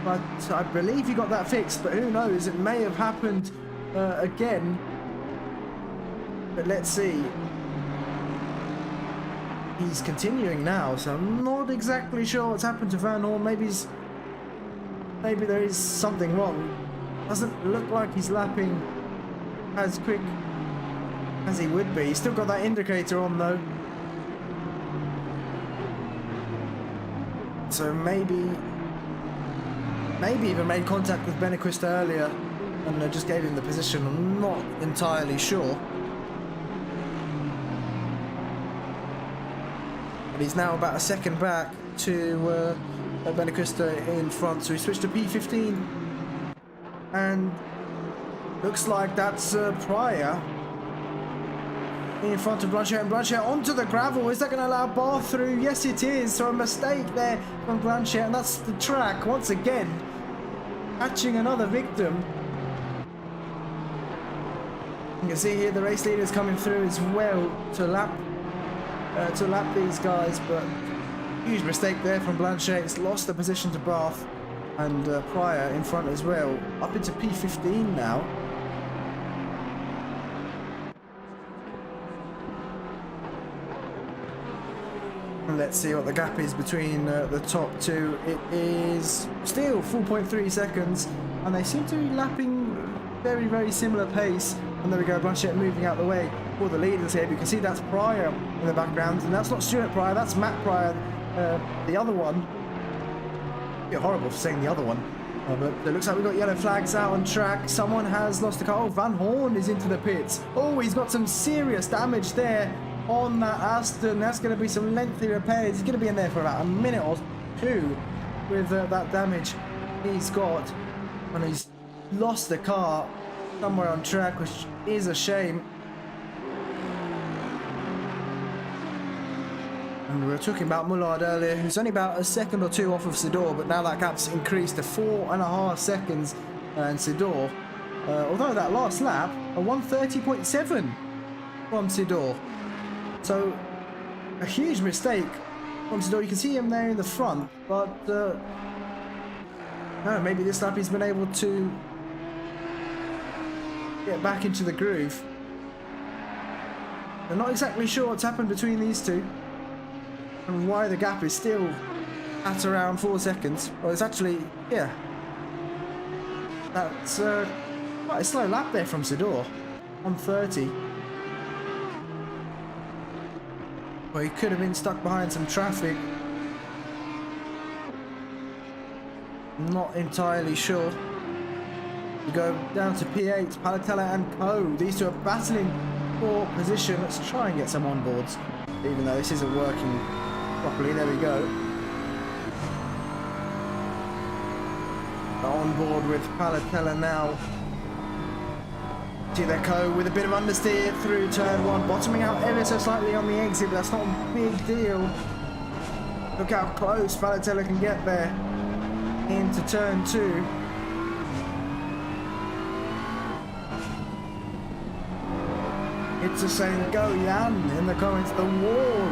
But I believe he got that fixed. But who knows? It may have happened again. But let's see. He's continuing now, so I'm not exactly sure what's happened to Van Hoorn. Maybe there is something wrong. Doesn't look like he's lapping as quick as he would be. He's still got that indicator on though. So maybe even made contact with Benequista earlier and just gave him the position. I'm not entirely sure. He's now about a second back to Benequista in front, so he switched to P15, and looks like that's Pryor in front of Blanchett, and Blanchett onto the gravel. Is that going to allow Barth through? Yes it is, so a mistake there from Blanchett, and that's the track once again catching another victim. You can see here the race leaders coming through as well to lap these guys, but huge mistake there from Blanchett. It's lost the position to Barth, and Pryor in front as well, up into P15 now. And let's see what the gap is between the top two. It is still 4.3 seconds, and they seem to be lapping very, very similar pace. And there we go, Blanchett moving out the way for the leaders here. You can see that's Pryor in the background, and that's not Stuart Pryor, that's Matt Pryor, the other one. You're horrible for saying the other one. But it looks like we've got yellow flags out on track. Someone has lost a car. Oh, Van Hoorn is into the pits. Oh, he's got some serious damage there on that Aston. That's going to be some lengthy repairs. He's going to be in there for about a minute or two with that damage he's got. And he's lost the car somewhere on track, which is a shame. And we were talking about Mullard earlier, who's only about a second or two off of Sidor, but now that gap's increased to 4.5 seconds. And Sidor, although that last lap a 130.7 from Sidor. So a huge mistake from Sidor. You can see him there in the front, but maybe this lap he's been able to get back into the groove. I'm not exactly sure what's happened between these two and why the gap is still at around 4 seconds. Well, it's actually, yeah, that's quite a slow lap there from Sidor. 130. Well, he could have been stuck behind some traffic. Not entirely sure. We go down to P8, Palatella and Co. These two are battling for position. Let's try and get some onboards, even though this isn't working properly. There we go. On board with Palatella now. DeedeeTKU with a bit of understeer through turn 1, bottoming out ever so slightly on the exit, but that's not a big deal. Look how close Palatella can get there into turn 2. It's a saying, go Jan in the comments, the wall.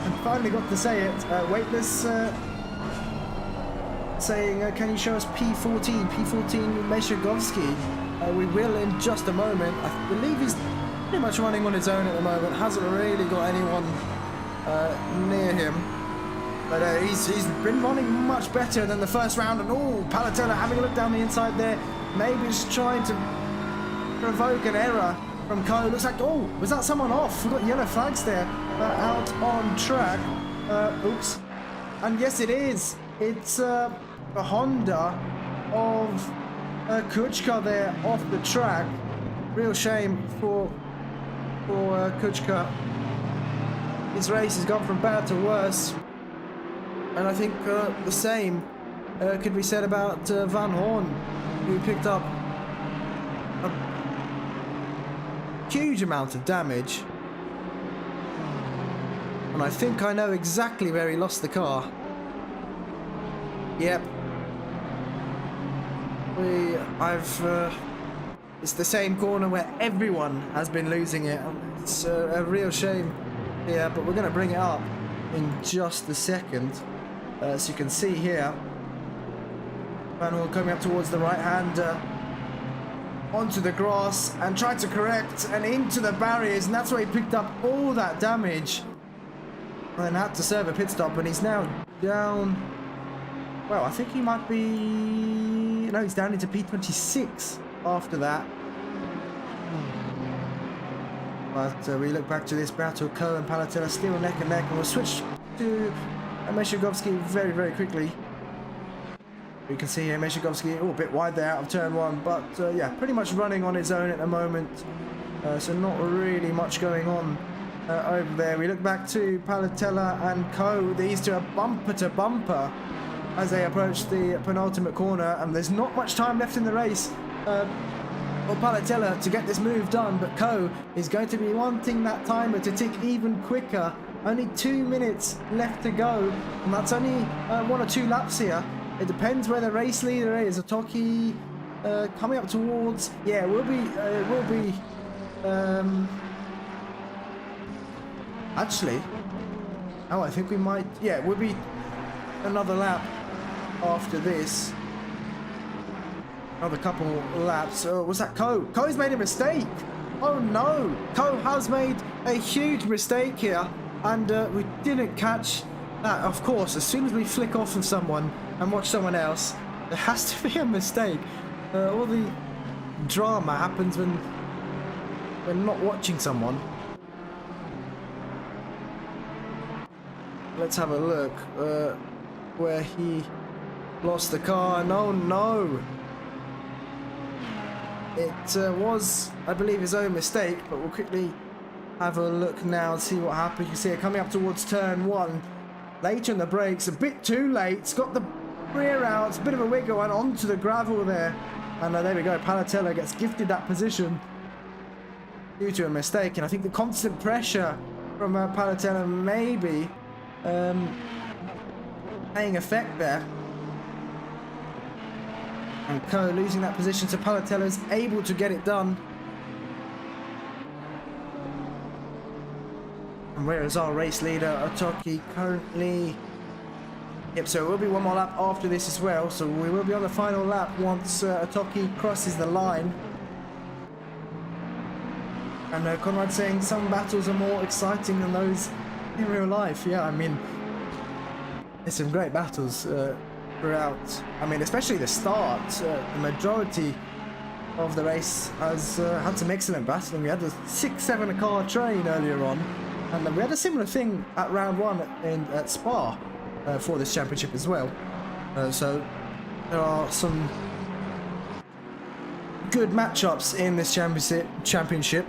And finally got to say it. Weightless saying, can you show us P14 Meshagovsky? We will in just a moment. I believe he's pretty much running on his own at the moment. Hasn't really got anyone near him. But he's been running much better than the first round. And Palatella having a look down the inside there. Maybe just trying to provoke an error from Co. Looks like, was that someone off? We've got yellow flags there out on track. Oops. And yes, it is. It's a Honda of Kuchka there off the track. Real shame for Kuchka. His race has gone from bad to worse. And I think the same could be said about Van Hoorn, who picked up a huge amount of damage. And I think I know exactly where he lost the car. Yep. It's the same corner where everyone has been losing it. It's a real shame. Yeah, but we're going to bring it up in just a second. So you can see here, Van Hoorn coming up towards the right-hander, onto the grass and tried to correct and into the barriers, and that's where he picked up all that damage. And then had to serve a pit stop, and he's now down. Well, I think he might be... No, he's down into P26 after that. But we look back to this battle. Co and Palatella still neck and neck, and we'll switch to Meshagovsky very, very quickly. You can see here Meshagovsky a bit wide there out of turn 1, but yeah, pretty much running on his own at the moment. So not really much going on over there. We look back to Palatella and Co. These two are bumper to bumper as they approach the penultimate corner, and there's not much time left in the race for Palatella to get this move done, but Co is going to be wanting that timer to tick even quicker. Only 2 minutes left to go, and that's only 1 or 2 laps here. It depends where the race leader is. Otoki coming up towards, yeah, it will be actually, I think we might, yeah, it will be another lap after this. Another couple laps. Was that Co? Co's made a mistake. Oh no! Co has made a huge mistake here, and we didn't catch that. Of course, as soon as we flick off of someone and watch someone else, there has to be a mistake. All the drama happens when we're not watching someone. Let's have a look where he lost the car. No, no. It was, I believe, his own mistake, but we'll quickly have a look now and see what happened. You can see it coming up towards turn 1. Later in the brakes, a bit too late. It's got the rear out, a bit of a wiggle, and onto the gravel there. And there we go. Palatella gets gifted that position due to a mistake. And I think the constant pressure from Palatella maybe playing effect there. And Co losing that position, so Palatella is able to get it done. And where is our race leader, Otoki, currently? Yep, so it will be one more lap after this as well. So we will be on the final lap once Otoki crosses the line. And Conrad saying some battles are more exciting than those in real life. Yeah, I mean, there's some great battles throughout. I mean, especially the start. The majority of the race has had some excellent battling. We had a 6-7 car train earlier on, and we had a similar thing at round 1 at Spa for this championship as well. So there are some good matchups in this championship.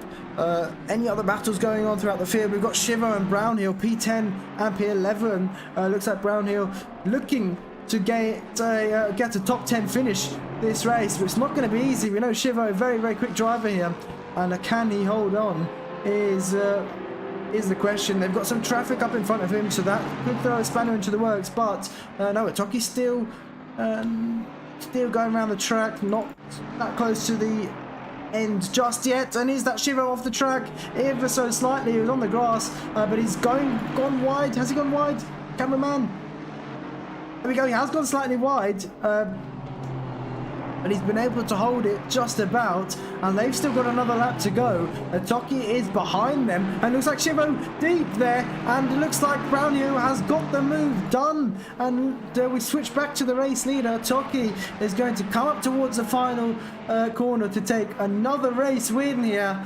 Any other battles going on throughout the field? We've got Shivo and Brownhill, P10 and P11. Looks like Brownhill looking to get a top 10 finish this race, but it's not going to be easy. We know Shivo, very, very quick driver here, and can he hold on is the question. They've got some traffic up in front of him, so that could throw a spanner into the works, but no, Otoki's still going around the track, not that close to the end just yet. And is that Shivo off the track ever so slightly? He was on the grass, but he's gone wide. Has he gone wide? Cameraman, there we go. He has gone slightly wide, but he's been able to hold it just about, and they've still got another lap to go. Otoki is behind them, and looks like Shivo deep there, and it looks like Brownhill has got the move done. And we switch back to the race leader. Otoki is going to come up towards the final corner to take another race win here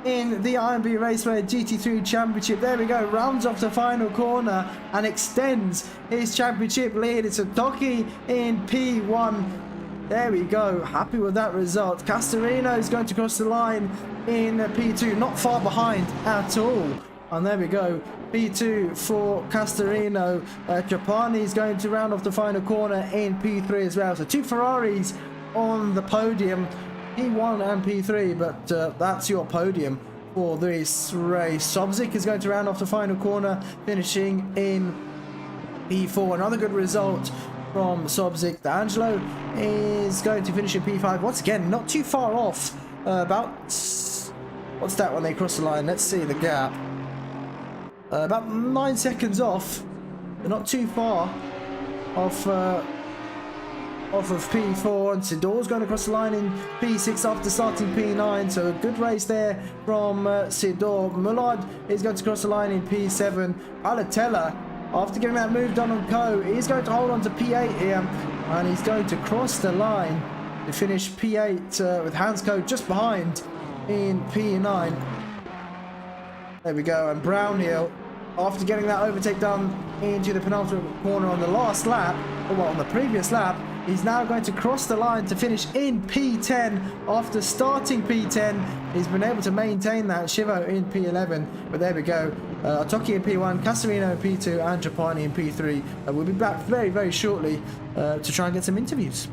in the IMB Racewear GT3 Championship. There we go, rounds off the final corner and extends his championship lead. It's Otoki in P1. There we go, happy with that result. Castorino is going to cross the line in P2, not far behind at all. And there we go, P2 for Castorino. Trapani is going to round off the final corner in P3 as well. So 2 Ferraris on the podium, P1 and P3, but that's your podium for this race. Sobzik is going to round off the final corner, finishing in P4. Another good result from Sobzik. D'Angelo is going to finish in P5. Once again, not too far off. About, what's that when they cross the line? Let's see the gap. About 9 seconds off. But not too far off of P4. And Sidor's going to cross the line in P6 after starting P9. So a good race there from Sidor. Mullard is going to cross the line in P7. Alatella, after getting that move done on Co, he's going to hold on to P8 here, and he's going to cross the line to finish P8 with Hansco just behind in P9. There we go, and Brownhill, after getting that overtake done into the penultimate corner on the last lap, or well, on the previous lap, he's now going to cross the line to finish in P10. After starting P10, he's been able to maintain that. Shivo in P11, but there we go. Otoki in P1, Castorino in P2, and Trapani in P3. We'll be back very, very shortly to try and get some interviews.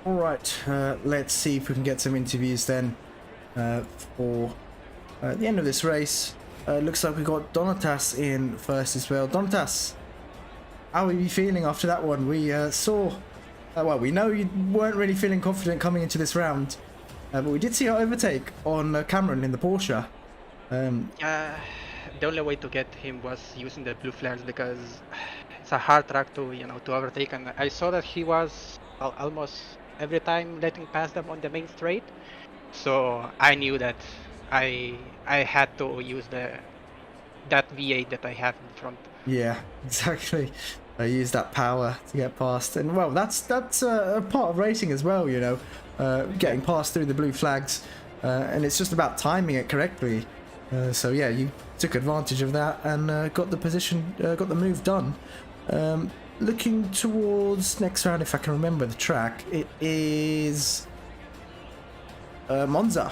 All right, let's see if we can get some interviews then for the end of this race. Looks like we got Donatas in first as well. Donatas, how are you feeling after that one? We saw, well, we know you weren't really feeling confident coming into this round, but we did see our overtake on Cameron in the Porsche.
The only way to get him was using the blue flares because it's a hard track to to overtake, and I saw that he was almost every time letting pass them on the main straight, so I knew that I had to use that V8 that I have in front.
Yeah, exactly. I use that power to get past, and well, that's a part of racing as well, you know, getting past through the blue flags, and it's just about timing it correctly. So yeah, you took advantage of that and got the position, got the move done. Looking towards next round, if I can remember the track, it is Monza.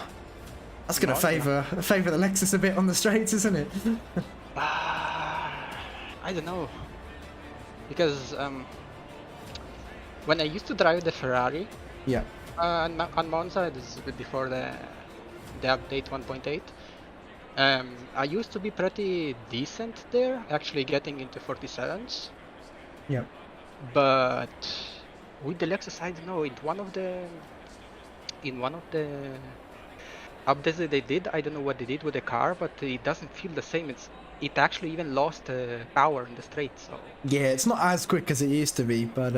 That's going to favour the Lexus a bit on the straights, isn't it?
I don't know, because when I used to drive the Ferrari,
yeah,
on Monza, this is before the update 1.8. I used to be pretty decent there, actually getting into 47s.
Yeah.
But with the Lexus, I don't know. In one of the updates that they did, I don't know what they did with the car, but it doesn't feel the same. It actually even lost power in the straight. So
yeah, it's not as quick as it used to be, but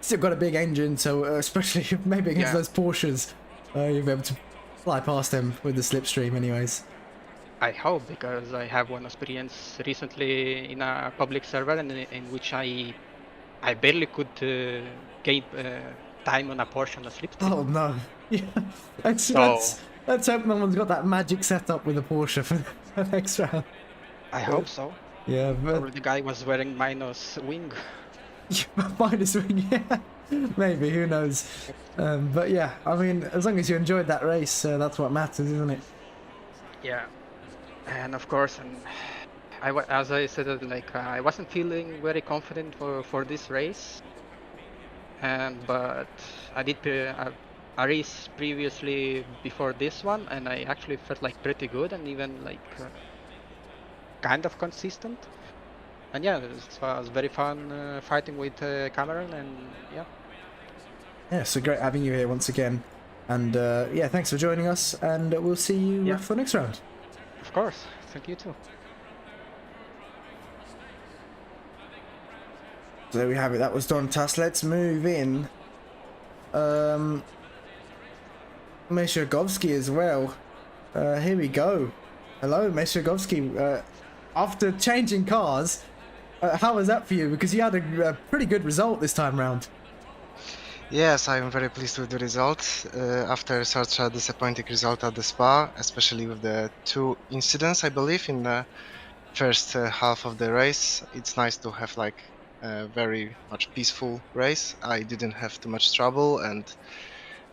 still got a big engine. So especially maybe against those Porsches, you'll be able to fly past them with the slipstream, anyways.
I hope, because I have one experience recently in a public server in which I barely could gain time on a Porsche on a slipstream.
Oh no! Yeah, let's hope no one's got that magic setup with a Porsche for the next round.
I hope so.
Yeah, but
or the guy was wearing minus wing.
Minus wing, yeah. Maybe, who knows? But yeah, I mean, as long as you enjoyed that race, that's what matters, isn't it?
Yeah. And of course, as I said, I wasn't feeling very confident for this race, but I did a race previously before this one, and I actually felt like pretty good and even kind of consistent. And yeah, it was very fun fighting with Cameron, and yeah.
Yeah, so great having you here once again, and yeah, thanks for joining us, and we'll see you for next round.
Of course, thank you too.
So there we have it, that was Donatas. Let's move in Meshergovsky as well. Here we go. Hello, Meshergovsky. After changing cars, how was that for you? Because you had a pretty good result this time round.
Yes, I'm very pleased with the result. After such a disappointing result at the Spa, especially with the 2 incidents, I believe, in the first half of the race, it's nice to have like a very much peaceful race. I didn't have too much trouble, and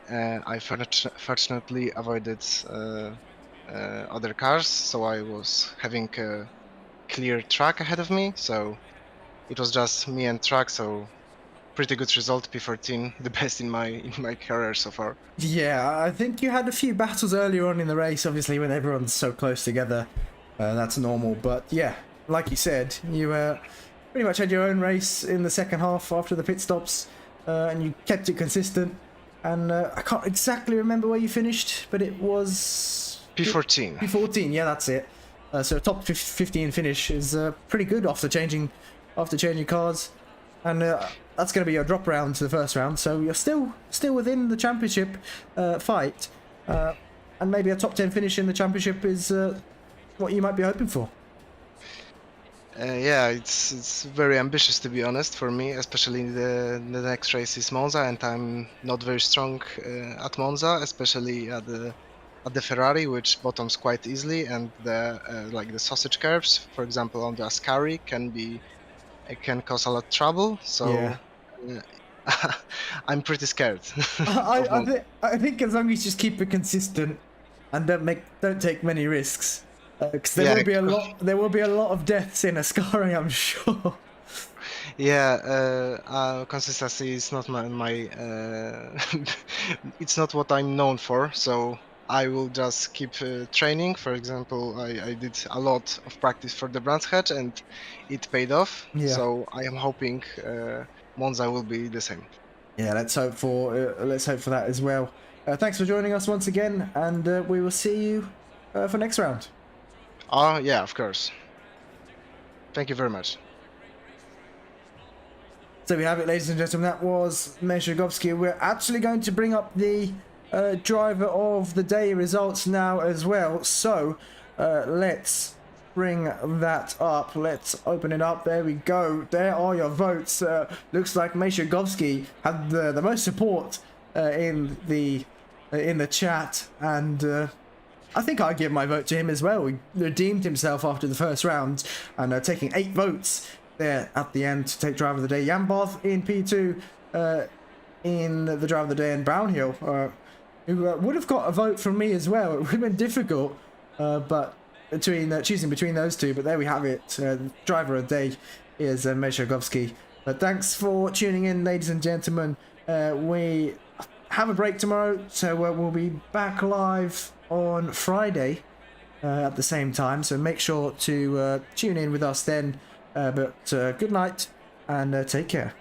I fortunately avoided other cars, so I was having a clear track ahead of me, so it was just me and track, so pretty good result, P14, the best in my career so far.
Yeah, I think you had a few battles earlier on in the race, obviously when everyone's so close together, that's normal, but yeah, like you said, you pretty much had your own race in the second half after the pit stops, and you kept it consistent, and I can't exactly remember where you finished, but it was...
P14.
P14, yeah, that's it. So a top 15 finish is pretty good after changing cars, and that's going to be your drop round to the first round, so you're still within the championship fight, and maybe a top 10 finish in the championship is what you might be hoping for.
Yeah, it's very ambitious, to be honest, for me, especially the next race is Monza, and I'm not very strong at Monza, especially at the Ferrari, which bottoms quite easily, and the like the sausage curves, for example, on the Ascari can cause a lot of trouble. So yeah. I'm pretty scared.
I think as long as you just keep it consistent and don't take many risks, because there will be a lot of deaths in Ascari, I'm sure.
Yeah, consistency is not my it's not what I'm known for. So I will just keep training. For example, I did a lot of practice for the bronze hatch, and it paid off.
Yeah.
So I am hoping Monza will be the same.
Yeah, let's hope for that as well. Thanks for joining us once again, and we will see you for next round.
Oh yeah, of course. Thank you very much.
So we have it, ladies and gentlemen. That was Meshagovsky. We're actually going to bring up the driver of the day results now as well. So let's bring that up. Let's open it up. There we go. There are your votes. Looks like Meshagovsky had the most support in the chat, and I think I'd give my vote to him as well. He redeemed himself after the first round and taking 8 votes there at the end to take driver of the day. Barth in P2 in the driver of the day, and Brownhill who would have got a vote from me as well. It would have been difficult, but between choosing between those two. But there we have it. Driver of the day is Meshagovsky. But thanks for tuning in, ladies and gentlemen. We have a break tomorrow, so we'll be back live on Friday at the same time. So make sure to tune in with us then. But good night and take care.